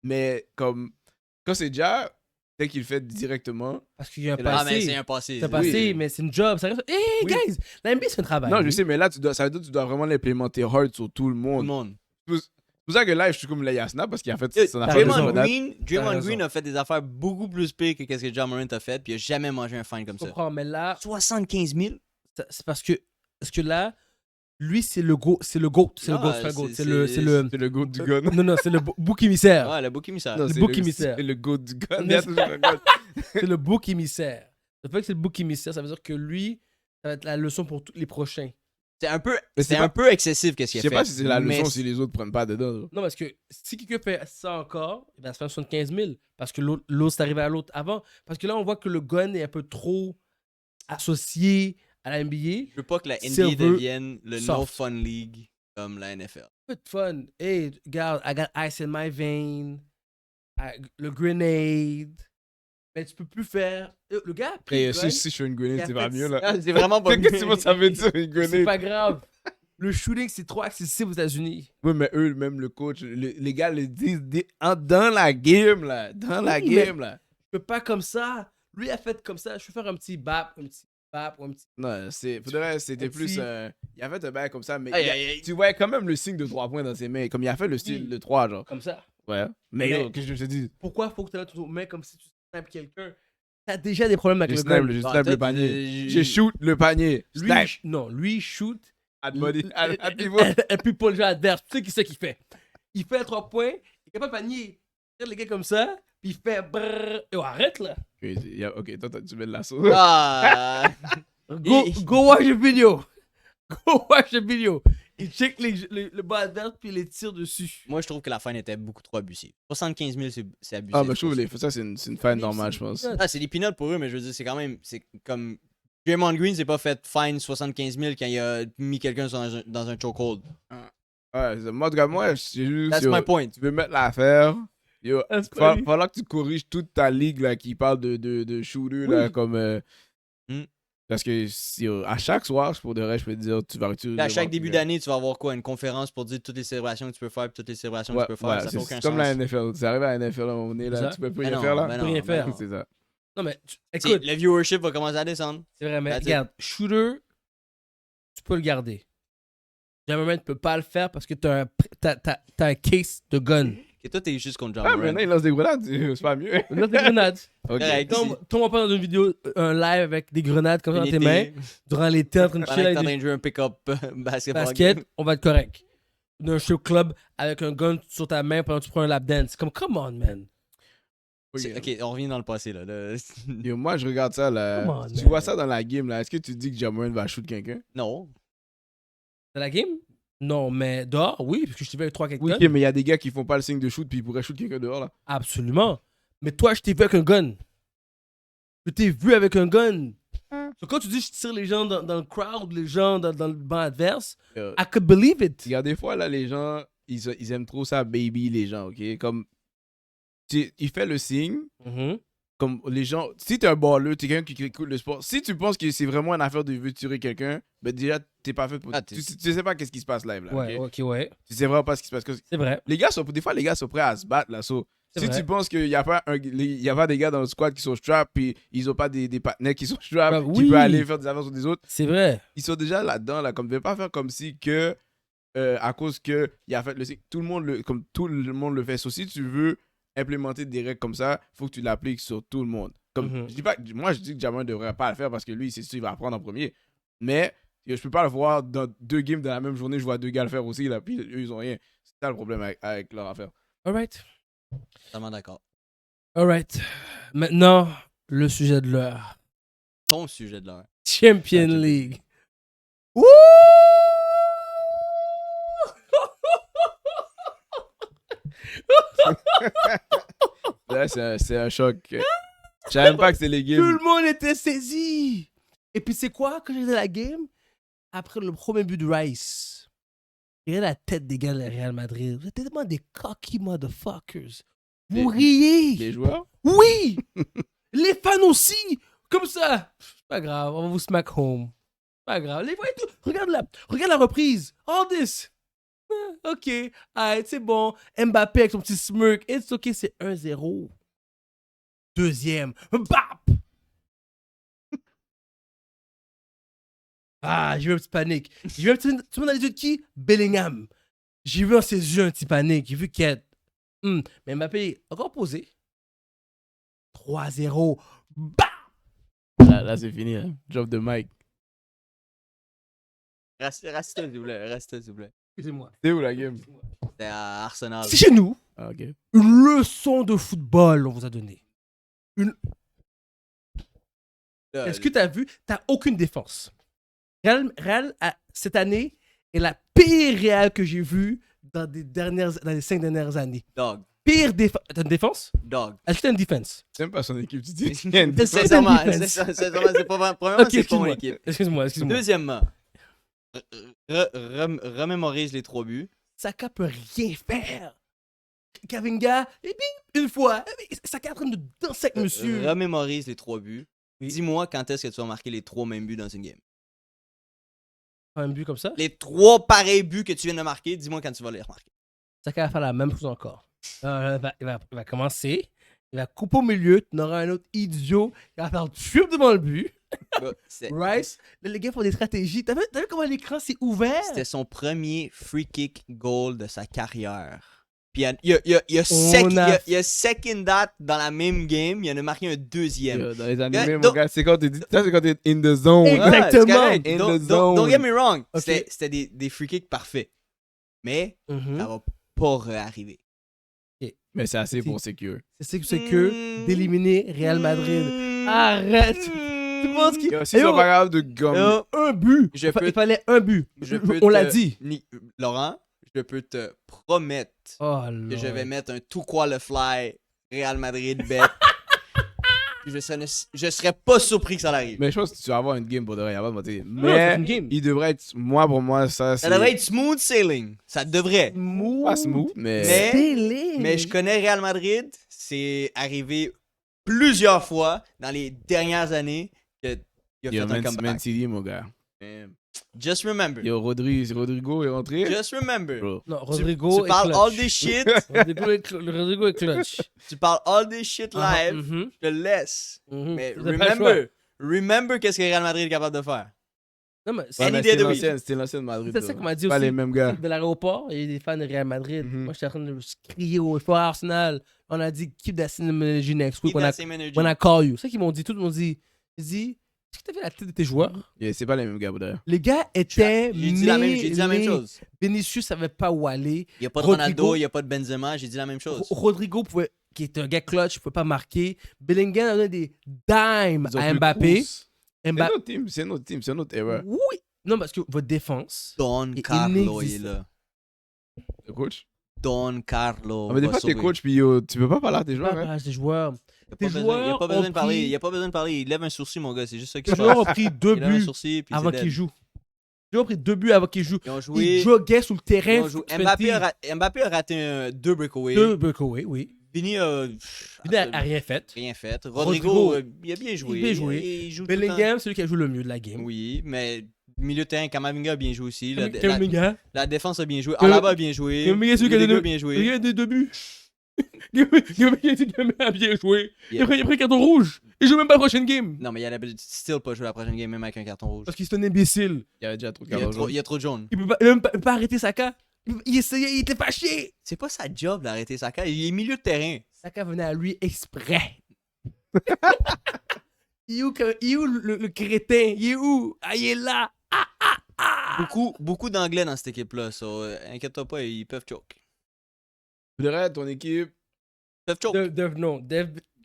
Mais comme, quand c'est déjà, dès qu'il le fait directement. Parce qu'il y a un C'est la- Ah, mais passé. c'est un passé. C'est un passé, mais c'est une job. Ça reste... Hey, Oui. guys! La NBA, c'est un travail. Non, je oui. sais, mais là, ça veut dire que tu dois vraiment l'implémenter hard sur tout le Tout le monde. monde. C'est pour ça que là, je suis comme là, Snap parce qu'il a fait son t'as affaire de raison. grenade. Draymond raison. Green a fait des affaires beaucoup plus pires que ce que John Morant a fait, puis il a jamais mangé un fine comme Je ça. comprends, mais là, 75 000? c'est parce que là, lui, c'est le GOAT. C'est le GOAT. C'est le Ah, GOAT. C'est le GOAT. c'est- C'est le. C'est le. C'est le goat du gun. Non, non, c'est le bouc émissaire. Ouais, le bouc émissaire. Non, le c'est bouc émissaire. C'est le goat du gun. Mais Il y a toujours un gun. C'est le bouc émissaire. Le fait que c'est le bouc émissaire, ça veut dire que lui, ça va être la leçon pour tous les prochains. C'est un peu, Mais c'est c'est un peu excessif qu'est-ce Je qu'il a sais fait. pas si c'est la mais leçon si les autres prennent pas dedans. là. Non, parce que si quelqu'un fait ça encore, il va se faire 75 000. Parce que l'autre, c'est arrivé à l'autre avant. Parce que là, on voit que le gun est un peu trop associé à la NBA. Je veux pas que la NBA Silver devienne le soft. no fun league comme la NFL. Un peu de fun. Hey, regarde, I got ice in my vein. Le grenade. Mais tu peux plus faire. Le gars a pris Et le gun, si je fais une il grenade, a c'est fait pas mieux là. Ah, c'est vraiment pas Qu'est-ce que ça veut dire une C'est grenade? pas grave. Le shooting, c'est trop accessible aux États-Unis. Oui, mais eux, même le coach, les gars le disent dans la game là. Dans la Oui, mais- game là. Je peux pas comme ça. Lui a fait comme ça. Je peux faire un petit bap, un petit bap ou un petit. Non, faudrait, c'était Un plus. petit- Il a fait un bail comme ça, mais Aïe, aïe, aïe. tu voyais quand même le signe de 3 points dans ses mains. Comme il a fait le style de 3, genre. Comme ça. Ouais. Mais Mais- yo, qu'est-ce que je te dis? Pourquoi faut que tu aies toutes mains comme si tu snipes quelqu'un? T'as déjà des problèmes avec Je le gun. snipe, je Ah, snipe toi, le panier. tu- Je shoot le panier. Lui, Snipe. non, lui, il shoot. À body. À pivot. Et puis pour le jeu adverse, tu sais qui c'est qu'il fait? Il fait 3 points, il est capable de panier. Il regarde les gars comme ça, puis il fait brrr. Yo, arrête là. Ok, toi, tu mets de la sauce. Ah! Go watch the video. Go watch the video. Il check le bas adverse, puis il les tire dessus. Moi, je trouve que la fin était beaucoup trop abusive. 75 000, c'est abusif. Ah, mais je trouve ça, c'est une fine normale, je pense. Ah, c'est des peanuts pour eux, mais je veux dire, c'est quand même. C'est comme. Draymond Green s'est pas fait fine 75 000 quand il a mis quelqu'un dans un chokehold. Ouais, moi, en tout cas, moi, c'est juste. That's yo, my point. Tu veux mettre l'affaire. Yo, That's funny. falloir que tu corriges toute ta ligue là, qui parle de shooter, là, Oui. comme. Hmm. Parce que à chaque soir, pour de vrai, je peux te dire, tu vas utiliser. À chaque début d'année, tu vas avoir quoi? Une conférence pour dire toutes les célébrations que tu peux faire, puis toutes les célébrations que Ouais, tu peux faire. ouais, ça fait aucun c'est comme la sens. NFL. C'est arrivé à la NFL à un moment donné, C'est là, ça? tu peux plus Ben rien non, faire là. ben Tu peux rien non, faire. ben non. C'est ça. Non, mais C'est- écoute, le viewership va commencer à descendre. c'est vrai, mais That's it. regarde, shooter, tu peux le garder. Jamais tu peux pas le faire parce que t'as un case de gun. Et toi, t'es juste contre John Ah, Moran. maintenant, il lance des grenades, c'est pas mieux. Là, des grenades. Ok. Correct. Tombe pas dans une vidéo, un live avec des grenades comme ça dans Une tes été, mains, durant l'été en train de pendant chill que t'es avec en des train de jouer un pick-up basketball. baskets, on va être correct. D'un show club avec un gun sur ta main pendant que tu prends un lap dance. C'est comme, come on, man. Ok, on revient dans le passé là. Yo, moi, je regarde ça là. Come on, Tu man. vois ça dans la game là. Est-ce que tu dis que Jamoran va shoot quelqu'un? Non. C'est la game? Non, mais dehors, oui, parce que je t'ai vu avec 3 Oui, guns. ok, mais il y a des gars qui font pas le signe de shoot puis ils pourraient shoot quelqu'un dehors là. Absolument. Mais toi, je t'ai vu avec un gun. Je t'ai vu avec un gun. So, quand tu dis je tire les gens dans le crowd, les gens dans le banc adverse, I could believe it. Il y a des fois là, les gens, ils aiment trop ça, baby, les gens, ok? Comme, il fait le signe, Mhm. comme les gens, si t'es un baller, t'es quelqu'un qui écoute le sport, si tu penses que c'est vraiment une affaire de veut tuer quelqu'un, ben déjà, t'es pas fait pour. Ah, tu sais pas qu'est-ce qui se passe live là, Ouais, ok? ok, ouais. Tu sais vraiment pas ce qui se passe. C'est vrai. Les gars des fois, les gars sont prêts à se battre là, so, C'est si vrai. tu penses qu'il n'y a, pas y a pas des gars dans le squad qui sont strap, puis ils ont pas des partenaires qui sont strap, Bah, qui oui. peuvent aller faire des affaires sur des autres, C'est vrai. ils sont déjà là-dedans, là, comme ne pas faire comme si que, à cause que il a fait le signe, tout le monde le fait. So, si tu veux implémenter des règles comme ça, faut que tu l'appliques sur tout le monde. Comme, Mhm. je dis pas, moi, je dis que Jamoran ne devrait pas le faire parce que lui, c'est sûr, il va apprendre en premier. Mais je peux pas le voir dans 2 games dans la même journée, je vois 2 gars le faire aussi, là, puis eux, ils ont rien. C'est ça le problème avec leur affaire. Alright. Totalement d'accord. Alright. Maintenant, le sujet de l'heure. Ton sujet de l'heure. Champion League. Wouh! Là, c'est un choc. Je savais même pas que c'était les Tout games. le monde était saisi. Et puis c'est quoi quand j'ai regardé la game? Après le premier but de Rice, j'ai regardé la tête des gars de Real Madrid. Vous êtes tellement des cocky motherfuckers. Vous Les riez. Les joueurs? Oui! Les fans aussi! Comme ça! Pas grave, on va vous smack home. Pas grave. Regarde la reprise. All this. Ok, alright, c'est bon. Mbappé avec son petit smirk. It's ok, c'est 1-0. Deuxième. Bap! Ah, j'ai vu un petit panique. J'ai vu un petit... Tu m'as dans les yeux de qui? Bellingham. J'ai vu dans ses yeux un petit panique. J'ai vu qu'elle... Mais Mbappé, encore posé. 3-0. Bap! Là, c'est fini. Hein. Drop the mic. Reste s'il vous plaît. Reste s'il vous plaît. Excusez-moi. C'est où la game? C'était à Arsenal. C'est chez nous. Ah, ok. Une leçon de football, on vous a donné. Là, Est-ce que tu as vu? Tu n'as aucune défense. Real cette année, est la pire Real que j'ai vue dans les 5 dernières années. Dog. Pire défense. T'as une défense? Dog. Est-ce que t'as une défense? C'est même pas son équipe, tu dis. Sincèrement, defense. c'est pas... Premièrement, Ok, c'est pas mon excuse-moi. équipe. Excuse-moi. Deuxièmement, remémorise les 3 buts. Saka peut rien faire. Kavinga, et puis une fois. Saka est en train de danser avec monsieur. Remémorise les 3 buts. Oui. Dis-moi quand est-ce que tu vas marquer les 3 mêmes buts dans une game. Un but comme ça. Les 3 pareils buts que tu viens de marquer, dis-moi quand tu vas les remarquer. Saka va faire la même chose encore. Il va commencer. Il va couper au milieu. Tu auras un autre idiot qui va faire le trip devant le but. Right? Là, les gars font des stratégies. T'as vu comment l'écran s'est ouvert? C'était son premier free kick goal de sa carrière. Puis il y a second that dans la même game. Il en a marqué un deuxième. Dans les animés, mon donc- gars, c'est quand t'es in the zone. Exact. c'est Exactement. correct. In Don't- the don't zone. get me wrong. Ok. C'était des free kicks parfaits. Mais Mhm. ça va pas réarriver. Mais c'est assez pour secure. C'est que d'éliminer Real Madrid. Mm. Arrête! Tu penses qu'il... Si ils sont pas capables de gommer. Un but! Je Il fallait un but. peux On l'a te- dit. Laurent, je peux te promettre Oh que je là. vais mettre un tout quoi le fly Real Madrid bet. je serais pas surpris que ça arrive. Mais je pense que tu vas avoir une game pour de vrai. Avant de monter. Non, c'est Mais une game. il devrait être. Pour moi, ça, c'est. Ça devrait être smooth sailing. Ça devrait. Pas smooth, mais. Mais je connais Real Madrid. C'est arrivé plusieurs fois dans les dernières années qu'il a fait Yo, un Man comeback. City, mon gars. Just remember. Yo, Rodrigo est rentré. Just remember. Bro. Non, Rodrigo Tu parles all est this clutch. shit. Rodrigo est clutch. Tu parles all this shit live. Mhm, Je te laisse. mhm. Mais Vous avez pas le choix. remember qu'est-ce que Real Madrid est capable de faire. Non, mais Ouais, c'est mais Any day of the week. C'était l'ancienne Madrid. c'est ça là. qu'on m'a dit Pas aussi. les mêmes gars. De l'aéroport, il y a des fans de Real Madrid. Mhm. Moi, j'étais en train de crier au fort Arsenal. On a dit keep that same energy next week. Keep that same energy. When I call you. C'est ça qu'ils m'ont dit. Tout le monde dit. Ils disent, est-ce que t'as vu la tête de tes joueurs? Yeah, c'est pas les mêmes gars, pour de vrai. Les gars étaient J'ai dit la même mêlés. chose. Vinicius savait pas où aller. Il n'y a pas de Rodrigo- Ronaldo, il n'y a pas de Benzema, j'ai dit la même chose. Rodrigo, qui est un gars clutch, pouvait pas marquer. Bellingham a donné des dimes Ils ont à plus Mbappé. course. C'est notre team, c'est notre erreur. Oui. Non, parce que votre défense. Don Et Carlo est inexistant. là. Le coach. Don Carlo. Ah, mais des va fois, t'es sauver. coach, puis yo, tu peux pas parler à tes joueurs. Hein. Des joueurs. Il tes n'y a joueurs pas besoin ont de parler. pris- Il n'y a pas besoin de parler. Il lève un sourcil, mon gars. C'est juste ça qui Les se joueurs passe. ont pris 2 Il lève un buts sourcil, puis avant c'est qu'ils dead. jouent. Les joueurs ont pris 2 buts avant qu'ils jouent. Ils ont Ils joué. joguaient sur le Ils terrain. ont joué. Mbappé a raté 2 breakaways. 2 breakaways, oui. Vini Il n'a rien fait. rien fait. Rodrigo, Rodrigo, il a bien joué. il a bien joué. Il joue tout le temps. Bellingham, c'est lui qui a joué le mieux de la game. Oui, mais milieu de terrain, Kamavinga a bien joué aussi. Kamavinga. La défense a bien joué. Kamavinga- Alaba a bien joué. Kamavinga, c'est lui qui a Rodrigo donné- a bien joué. Il y a des 2 buts. Kamavinga a bien joué. Il a pris un carton rouge. Il joue même pas la prochaine game. Non, mais il allait still pas jouer la prochaine game, même avec un carton rouge. Parce qu'il c'est un imbécile. Il y avait déjà trop de Il y a cartons trop, jaunes. il y a trop de jaunes. Il peut même pas arrêter Saka. Il essayait, il était fâché. C'est pas sa job d'arrêter Saka. Il est milieu de terrain. Saka venait à lui exprès. Il est où le crétin? Il est où? Ah, il est là. Beaucoup d'anglais dans cette équipe-là. So, inquiète-toi pas, ils peuvent choke. Pour de vrai, ton équipe, Ils peuvent choke. Non,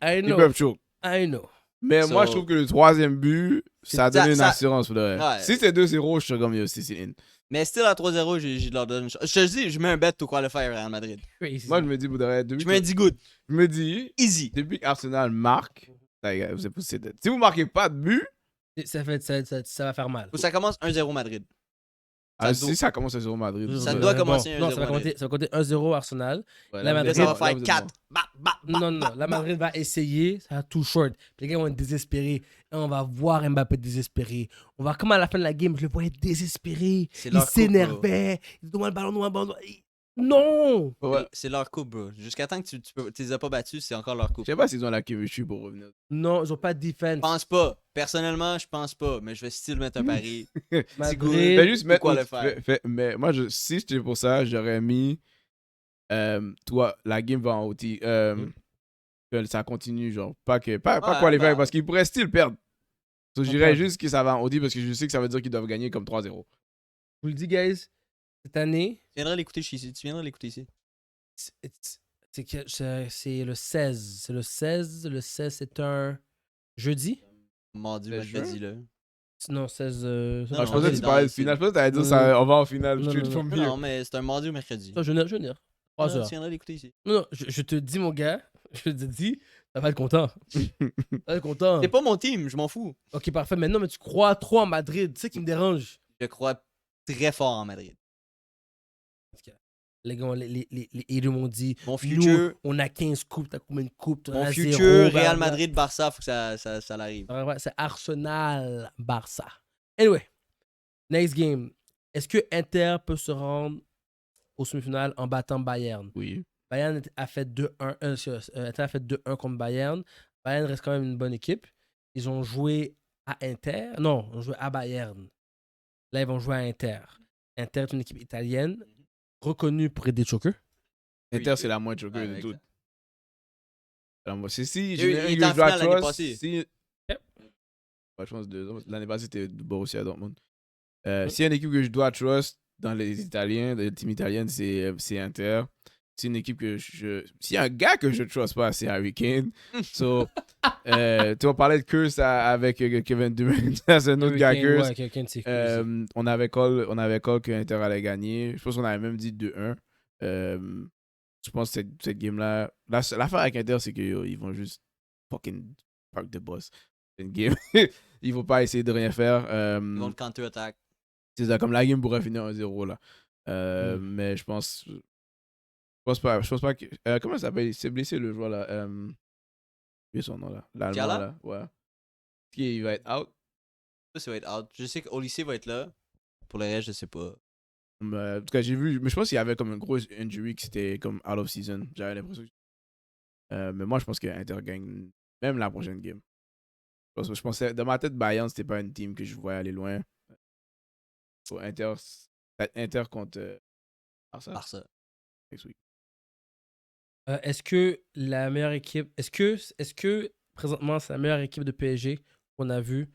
I ils know. peuvent choke. I know. Mais moi, So- je trouve que le troisième but, ça a donné une ça- assurance pour de vrai. Ouais. Si c'est 2-0, je suis comme yo, c'est in. Mais still à 3-0, je leur donne une chance. Je te dis, je mets un bet tout quoi le faire Real Madrid. Crazy. Moi, je me dis, pour de vrai, depuis Je mets un que- 10 good. je me dis, Easy. depuis qu'Arsenal marque, les gars, vous êtes poussé de... Si vous marquez pas de but, Ça va faire mal. Ou ça commence 1-0 Madrid. Ah, doit- si ça commence à 0 Madrid. Ça doit commencer Non, 1-0 Madrid. ça va compter 1-0 Arsenal. Ouais, la là, Madrid- Là, ça va vous êtes faire bon. 4. Non, la Madrid va essayer, ça va tout short. Puis les gars vont être désespérés. Et on va voir Mbappé désespéré. On va, comme à la fin de la game, je le voyais désespéré. C'est Il leur coupe, s'énervait. Il dit, le ballon. Non! Ouais. C'est leur coupe, bro. Jusqu'à temps que tu les as pas battus, c'est encore leur coupe. Je sais pas s'ils ont la chemistry pour revenir. Non, ils n'ont pas de defense. Je pense pas. Personnellement, je pense pas. Mais je vais still mettre un pari. Madrid, Fais juste mettre. Pourquoi le faire? Mais moi, si j'étais pour ça, j'aurais mis. Toi, la game va en OT. Que ça continue, genre. Pas quoi les faire, parce qu'ils pourraient still perdre. So, j'irais juste que ça va en OT parce que je sais que ça veut dire qu'ils doivent gagner comme 3-0. je vous le dis, guys, cette année, Tu viendras l'écouter ici. c'est le 16. C'est le 16. Le 16, c'est un jeudi? Mardi, Le mercredi, là. Non, 16. Non, Je non, pensais que c'est tu parlais de dans- finale. Je pensais que t'allais dire Non, ça, on va en finale. non, Je non, suis non. mieux. Non, mais c'est un mardi ou mercredi. Je vais venir. 3 Non, heures. tu viendras l'écouter ici. Non, je te dis, mon gars, je te dis, ça va être content. Ça va être content. C'est pas mon team, je m'en fous. Ok, parfait. Mais non, mais tu crois trop en Madrid. Tu sais qui me dérange. Je crois très fort en Madrid. Les gars, les élus m'ont dit, Mon nous, futur, on a 15 coupes, t'as combien de coupes? T'en mon as futur zéro, Real blablabla. Madrid, Barça, faut que ça l'arrive. Ouais, c'est Arsenal, Barça. Anyway, next game. Est-ce que Inter peut se rendre aux semi-finales en battant Bayern? Oui. Bayern a fait 2-1. Inter a fait 2-1 contre Bayern. Bayern reste quand même une bonne équipe. Ils ont joué à Inter. Non, ils ont joué à Bayern. Là, ils vont jouer à Inter. Inter est une équipe italienne reconnue pour être des chokers. Inter, c'est la moins choquée Ouais, de exact. toutes. C'est si. Il était en finale l'année passée. Si. Je pense 2 ans. L'année passée, c'était Borussia Dortmund. S'il y a une équipe que je dois trust dans les Italiens, dans les teams italiennes, c'est Inter. C'est une équipe que s'il y a un gars que je trust pas, c'est Harry Kane. So, tu vas parler de curse avec Kevin Durant. C'est un autre gars curse. Ouais, quelqu'un de ses curse. On avait call que Inter allait gagner. Je pense qu'on avait même dit 2-1. Je pense que cette game-là. L'affaire avec Inter, c'est qu'ils vont juste fucking park the boss. C'est une game. Ils vont pas essayer de rien faire. Ils vont le counter-attack. C'est ça, comme la game pourrait finir 1-0 là. Mais je pense pas que. Comment ça s'appelle? Il s'est blessé le joueur là. J'ai son nom là. L'Allemand Diala? là. Ouais. Il va être out. Ça va être out. Je sais qu'Olysée va être là. Pour le reste, je sais pas. Mais, en tout cas, j'ai vu. Mais je pense qu'il y avait comme une grosse injury que c'était comme out of season. J'avais l'impression. Mais moi, je pense que Inter gagne même la prochaine game. Je pensais, dans ma tête, Bayern, c'était pas une team que je voyais aller loin. Inter contre Barça. Barça. Next week. Est-ce que la meilleure équipe. Est-ce que présentement, c'est la meilleure équipe de PSG qu'on a vue?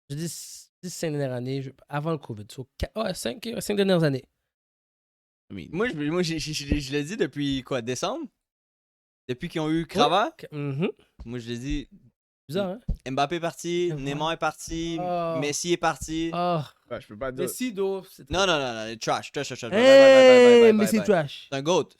Je dis 5 dernières années, avant le Covid. 5 dernières années. I mean, Moi, je l'ai dit depuis quoi, décembre? Depuis qu'ils ont eu Crava? Mhm. Moi, je l'ai dit. Bizarre, hein? Mbappé est parti, Ouais. Neymar est parti, Oh. Messi est parti. Oh, je peux pas dire. Messi, though. Non, trash. Hey, Messi trash. C'est un GOAT.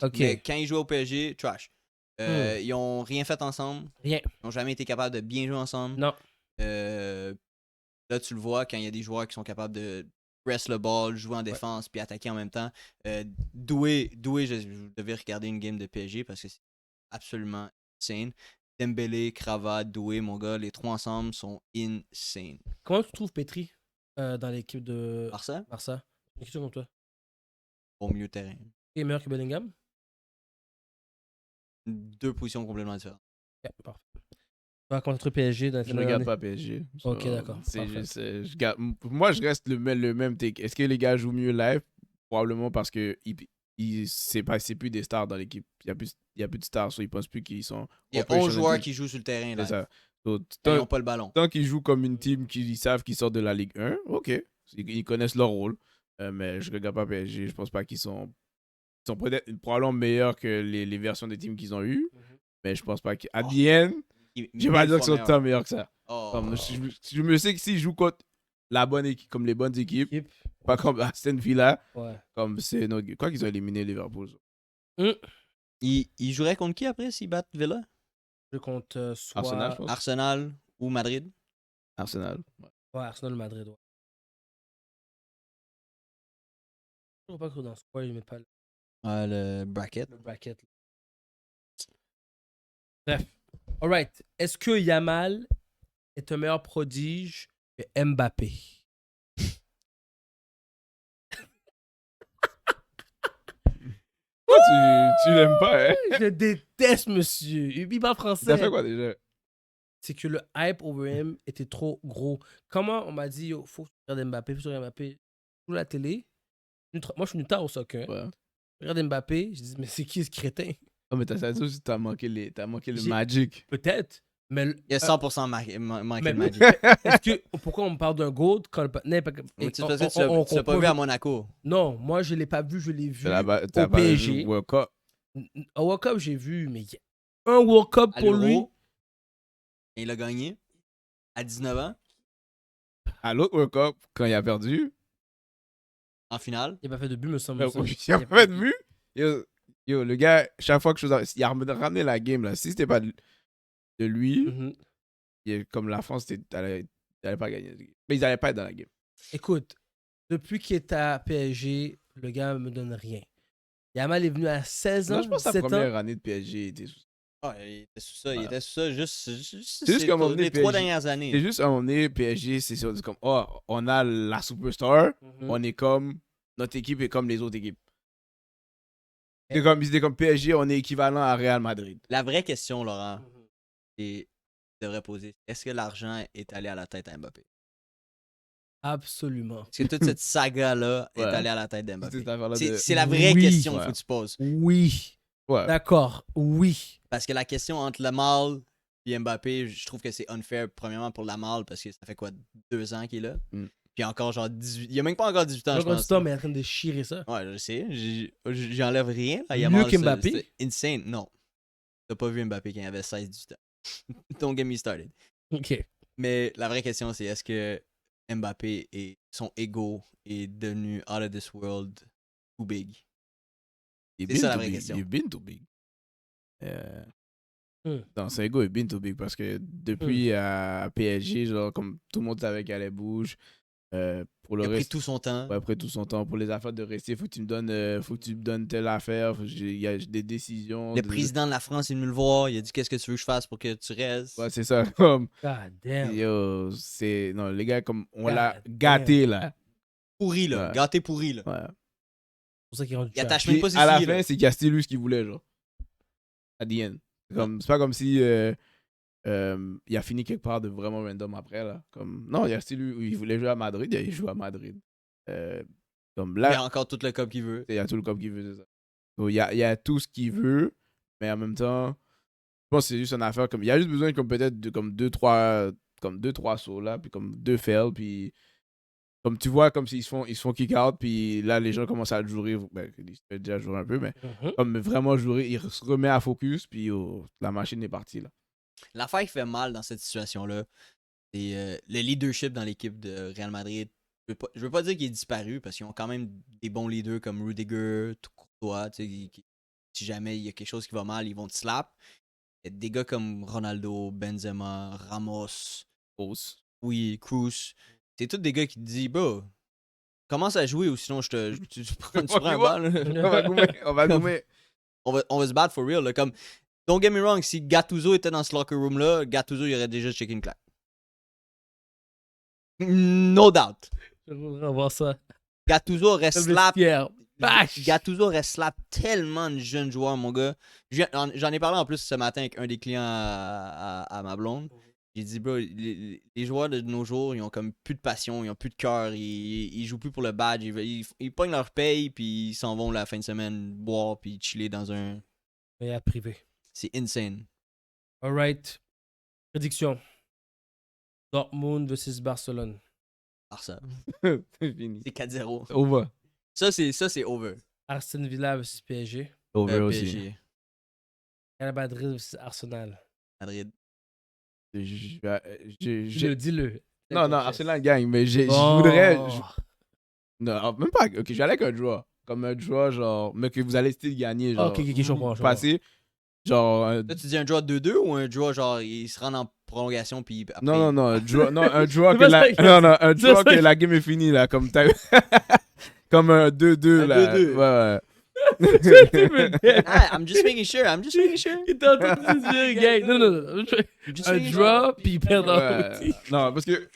Ok. Mais quand ils jouaient au PSG, trash. Ils ont rien fait ensemble. Rien. Ils n'ont jamais été capables de bien jouer ensemble. Non. Là, tu le vois quand il y a des joueurs qui sont capables de press le ball, jouer en défense, puis attaquer en même temps. Doué, je devais regarder une game de PSG parce que c'est absolument insane. Dembélé, Crava, Doué, mon gars, les trois ensemble sont insane. Comment tu trouves Petri dans l'équipe de Barça, Barça? Une question comme toi. au milieu de terrain. Qui est meilleur que Bellingham? 2 positions complètement différentes. Ok, parfait. Tu vas contre PSG dans Je ne regarde pas PSG. Ok, d'accord. C'est Parfait. juste, moi, je reste le même take. Est-ce que les gars jouent mieux live? Probablement parce que c'est plus des stars dans l'équipe. Il n'y a plus de stars, so ils pensent plus qu'ils sont. Il y a 11 joueurs qui jouent sur le terrain. C'est Là. ça. So, Ils n'ont pas le ballon. tant qu'ils jouent comme une team qui savent qu'ils sortent de la Ligue 1, ok. Ils connaissent leur rôle. Mais je ne regarde pas PSG. Je pense pas qu'ils sont. Ils sont peut-être probablement meilleurs que les versions des teams qu'ils ont eues. Mais je pense pas qu'à the end, je vais pas dire qu'ils sont tant meilleurs que ça. Comme, je me sais que s'ils jouent contre la bonne équipe, comme les bonnes équipes, pas comme Aston Villa, comme c'est notre. Quoi qu'ils ont éliminé Liverpool. Ils joueraient contre qui après s'ils battent Villa? Je compte soit Arsenal, je pense. Arsenal ou Madrid? Arsenal. Ouais, Arsenal ou Madrid. Ouais. Je ne sais pas que dans ce coin, il met pas Le bracket. le bracket. Bref. Alright. Est-ce que Yamal est un meilleur prodige que Mbappé? Tu l'aimes pas, hein? Je le déteste, monsieur. Il parle français. Ça fait quoi déjà? C'est que le hype over him était trop gros. Comment on m'a dit, yo, faut que tu regardes Mbappé, faut que tu regardes Mbappé. Sur la télé. Moi, je suis venu tard au soccer. Ouais. Je regarde Mbappé. Je dis, mais c'est qui ce crétin? Oh, mais t'as manqué le J'ai- magic. Peut-être. Mais, Il y a 100% manqué mais- de Magic. est-ce que, pourquoi on me parle d'un GOAT quand le. Mais tu l'as pas vu à Monaco. Non, moi, je l'ai pas vu, je l'ai vu T'as au pas PSG. vu World Cup. Au World Cup, j'ai vu, mais il y a un World Cup À pour lui. l'Euro. Et il a gagné. À 19 ans. À l'autre World Cup, quand il a perdu, En finale. Il n'a pas fait de but, me semble. il a pas fait de but. Yo, le gars, chaque fois que il a ramené la game, là. Si c'était pas de lui, Mhm. comme la France, t'allais pas gagner. Mais ils allaient pas être dans la game. Écoute, depuis qu'il est à PSG, le gars me donne rien. Yamal est venu à 16 ans, Non, je pense que sa 17 ans. première année de PSG était sous. Ah, il était sous ça. Il Voilà. était sous ça juste C'est juste qu'à un moment donné, les 3 PSG dernières C'est années. juste à un moment donné, PSG, c'est comme, oh, on a la superstar, Mhm. on est comme, notre équipe est comme les autres équipes. C'était comme PSG, on est équivalent à Real Madrid. La vraie question, Laurent, Mhm. et devrait poser, est-ce que l'argent est allé à la tête à Mbappé? Absolument. Est-ce que toute cette saga-là est Ouais. allée à la tête C'est d'Mbappé? cette affaire-là de- C'est la vraie Oui. question Ouais. qu'il faut que tu poses. Oui. Ouais. D'accord. Oui. Parce que la question entre Lamal et Mbappé, je trouve que c'est unfair, premièrement pour Lamal, parce que ça fait quoi, 2 ans qu'il est là? Mm. Puis encore genre 18... Il a même pas encore 18 ans, je Encore pense. du temps, mais il est en train de chirer ça. Ouais, je sais. J'enlève rien. à Mieux Yamal, qu'Mbappé? c'est insane. Non. T'as pas vu Mbappé quand il avait 16-18 ans. Don't get me started. OK. Mais la vraie question, c'est est-ce que Mbappé et son ego est devenu out of this world too big? Il C'est ça, la too vraie big. question. Il been too big. Dans son ego, il been too big parce que depuis à PSG, genre, comme tout le monde savait qu'elle allait bouger, pour le Il a pris reste, tout son temps. ouais, après tout son temps, pour les affaires de rester, faut que tu me donnes telle affaire, il y a des décisions. Le président de la France est venu le voir. Il a dit qu'est-ce que tu veux que je fasse pour que tu restes. Ouais, c'est ça. Comme, God damn. yo, c'est. Non, les gars, comme, on God l'a damn. gâté, là. Pourri, là. Ouais. Gâté pourri, là. Ouais. C'est pour ça qu'il est rendu Il cher. attache même Puis, pas ses à la souliers, fin, là. c'est qu'il a stylé ce qu'il voulait, genre. At the end. C'est pas comme si il a fini quelque part de vraiment random après, là. Comme, non, il a stylé, il voulait jouer à Madrid, il joue à Madrid. Comme Il a là, encore tout le cop qu'il veut. il y a tout le cop qu'il veut, c'est ça. Donc, il y a tout ce qu'il veut, mais en même temps, je pense que c'est juste une affaire comme. Il y a juste besoin comme peut-être de comme 2-3 sauts là, puis comme 2 fails, puis comme tu vois, comme s'ils se font kick out, puis là les gens commencent à le jouer. Ben, ils se font déjà jouer un peu, mais Mhm. comme vraiment jouer, il se remet à focus, puis la machine est partie là. L'affaire qui fait mal dans cette situation-là, c'est le leadership dans l'équipe de Real Madrid. Je veux pas dire qu'il est disparu parce qu'ils ont quand même des bons leaders comme Rudiger, tout Courtois. Tu sais, si jamais il y a quelque chose qui va mal, ils vont te slap. Il y a des gars comme Ronaldo, Benzema, Ramos, oui, Cruz. C'est tous des gars qui te disent, bro, commence à jouer ou sinon tu prends un ball. On va gommer. On va se battre for real. Là, comme, don't get me wrong, si Gattuso était dans ce locker room là, Gattuso il aurait déjà checké une claque. No doubt. Je voudrais voir ça. Gattuso aurait Le slap. vestiaire. Bash! Gattuso aurait slap tellement de jeunes joueurs, mon gars. J'en ai parlé en plus ce matin avec un des clients à ma blonde. J'ai dit, bro, les joueurs de nos jours, ils ont comme plus de passion, ils ont plus de cœur, ils jouent plus pour le badge, ils pognent leur paye, puis ils s'en vont la fin de semaine boire, puis chiller dans un. Et à privé. C'est insane. Alright. Prédiction. Dortmund versus Barcelone. Barça. C'est fini. C'est 4-0. Over. Ça, c'est over. Aston Villa versus PSG. Over aussi. PSG. Real Madrid versus Arsenal. Madrid. Dis-le. Non, Arsenal gagne, mais je Bon. voudrais. Non, même pas. Ok, j'allais avec un joueur. Comme un joueur, genre. Mais que vous allez still gagner, genre. Ok, je comprends. Passer. Genre. Là, tu dis un joueur 2-2 ou un joueur genre il se rend en prolongation puis après. Non, un joueur, un joueur C'est que pas la. ça que- Non, un joueur ça que que- la game est finie, là. Comme t'as. Comme un 2-2, Un là. 2-2. Ouais. I'm just making sure. Il était en train de se dire, gang. Non. Just Un making sure. draw, puis il perd dans Ouais. l'outil. Non, parce que.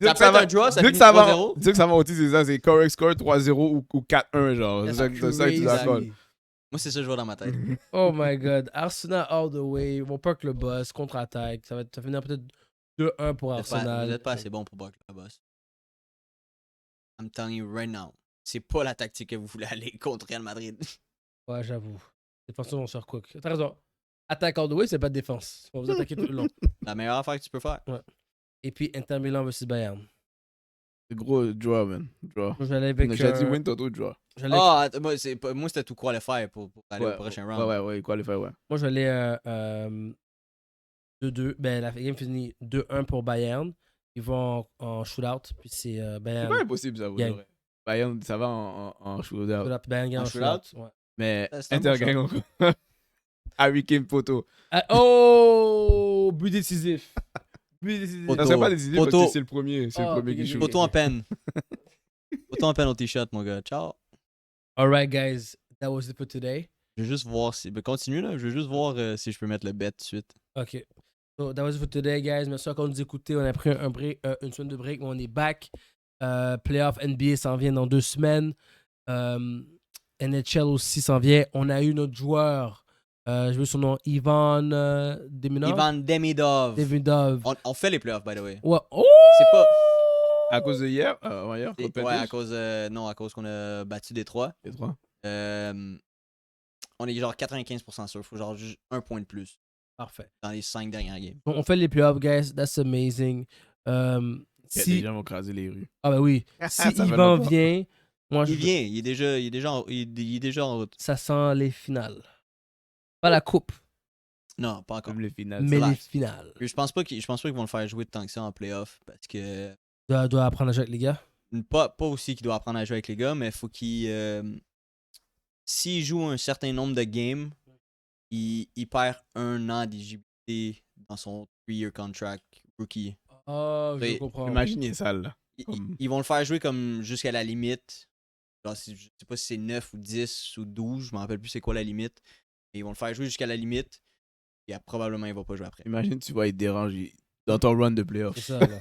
Ça peut être un draw, ça Dès finit que ça va 3-0. dès que ça va au c'est ça, c'est correct score 3-0 ou 4-1, genre. C'est ça que tu d'accord. Moi, c'est ça que je vois dans ma tête. Oh my god. Arsenal all the way. Mon puck le boss, contre-attaque. Ça va finir peut-être 2-1 pour Vous êtes Arsenal. pas assez bon pour battre la boss. I'm telling you right now. C'est pas la tactique que vous voulez aller contre Real Madrid. Ouais, j'avoue. Défenseurs vont se recook. T'as raison. Attaque all the way, c'est pas de défense. On va vous attaquer tout le long. La meilleure affaire que tu peux faire. Et puis Inter Milan versus Bayern. C'est gros draw, man. Draw. Moi, j'allais On a avec. déjà dit win, Toto, draw. Moi, c'était tout qualifier pour aller au prochain round. Ouais, qualify, ouais. Moi, j'allais 2-2. Ben, la game finit 2-1 pour Bayern. Ils vont en shootout. Puis c'est C'est Bayern. pas impossible, ça, vous Gang. aurez. Bayern, ça va en shootout. Shootout, Bayern gagne En en shootout? shootout. Ouais. Mais C'est un Inter bon gagne encore. Harry Kane, photo. Ah, oh! But décisif. But décisif. Photo. Ça serait pas décidé parce Photo. que c'est le premier. C'est le Ah, premier qui ok, shoot. ok. Photo en peine. Photo en penalty shot, mon gars. Ciao. Alright, guys. That was it for today. Je veux juste voir si. Ben, continue là. Je veux juste voir si je peux mettre le bet tout de suite. OK. So, that was it for today, guys. Merci encore de nous écouter. On a pris un break, une semaine de break, mais on est back. Playoff NBA s'en vient dans 2 semaines. NHL aussi s'en vient. On a eu notre joueur, je veux son nom, Ivan Demidov. Ivan Demidov. Demidov. On fait les playoffs, by the way. Ouais. Oh! C'est pas. À cause de hier? Hier, Ouais, à cause, non, à cause qu'on a battu Détroit. Les trois. On est genre 95% sûr. Il faut genre juste un point de plus Parfait. dans les 5 dernières games. On fait les playoffs, guys. That's amazing. Les gens vont craser les rues. Ah ben oui. Si Ça fait Ivan longtemps. vient, moi Il vient, il est déjà en route. ça sent les finales. Pas la coupe, Non, pas encore. Comme les finales. mais live. les finales. Puis je pense pas qu'ils vont le faire jouer tant que ça en playoff parce que Doit apprendre à jouer avec les gars. pas aussi qu'il doit apprendre à jouer avec les gars, mais il faut qu'il s'il joue un certain nombre de games, il perd 1 an d'éligibilité dans son 3-year contract rookie. Ah, je Oui, comprends. Imaginez ça, là. Ils vont le faire jouer comme jusqu'à la limite. Genre, je sais pas si c'est 9 ou 10 ou 12, je me rappelle plus c'est quoi la limite. Et ils vont le faire jouer jusqu'à la limite. Et probablement il va pas jouer après. Imagine, tu vas être dérangé dans ton run de playoff. C'est ça, là.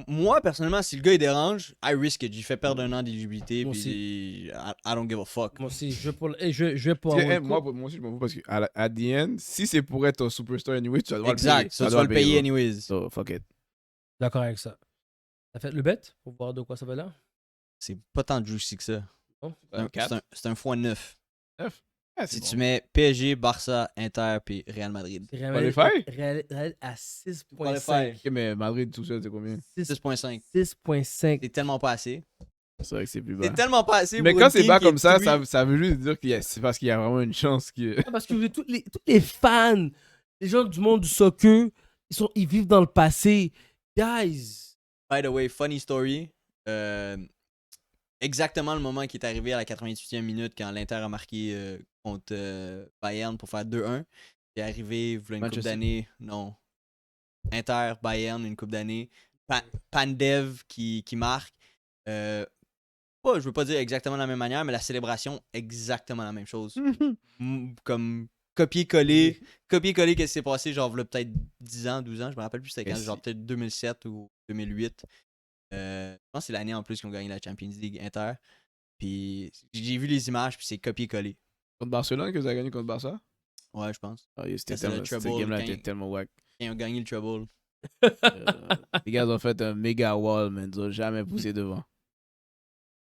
Moi, personnellement, si le gars il dérange, I risk it. J'y fais perdre 1 an d'éligibilité. Moi Puis I don't give a fuck. Moi aussi, je vais pour, je vais pour Parce que, avoir une moi, coupe. moi aussi, je m'en fous parce que at the end, si c'est pour être un superstar anyway, tu vas devoir Exact. le payer. Ça, tu vas le payer anyways. So, fuck it. D'accord avec ça. T'as fait le bet pour voir de quoi ça va là? C'est pas tant juicy que ça. Non? C'est un x9. 9? Ah, Si c'est tu bon. mets PSG, Barça, Inter puis Real Madrid. Real à 6.5. Ok, mais Madrid tout seul, c'est combien? 6.5. 6.5. C'est tellement pas assez. C'est vrai que c'est plus bas. C'est tellement pas assez. Mais pour quand une c'est team bas qui est comme ça, three. ça veut juste dire que c'est parce qu'il y a vraiment une chance que. Parce que tous les fans, les gens du monde du soccer, ils vivent dans le passé. Guys! By the way, funny story. Exactement le moment qui est arrivé à la 88e minute quand l'Inter a marqué contre Bayern pour faire 2-1. C'est arrivé, il voulait une coupe Manchester. d'année. Non. Inter, Bayern, une coupe d'année. Pandev qui marque. Je veux pas dire exactement de la même manière, mais la célébration, exactement la même chose. Comme copier-coller. Copier-coller qu'est-ce qui s'est passé, genre, v'là peut-être 10 ans, 12 ans, je me rappelle plus c'était quand, Merci. genre peut-être 2007 ou 2008. Je pense que c'est l'année en plus qu'ils ont gagné la Champions League Inter. Puis j'ai vu les images, puis c'est copier-coller. Contre Barcelone que vous avez gagné contre Barça? Ouais, je pense. Ah, c'était Ça, c'est le tellement. Cette treble, game-là quand- était tellement wack. Quand ils ont gagné le treble. Les gars ont fait un méga wall, mais ils ont jamais poussé devant.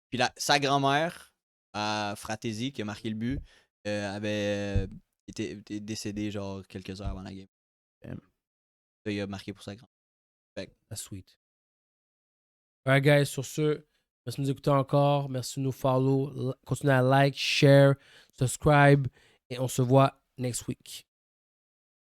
Puis sa grand-mère, Fratesi, qui a marqué le but, avait été décédée genre quelques heures avant la game. Damn. Ça, il a marqué pour sa grand-mère. That's sweet. Alright, guys, sur ce, merci de nous écouter encore. Merci de nous follow. Continuez à like, share, subscribe. Et on se voit next week.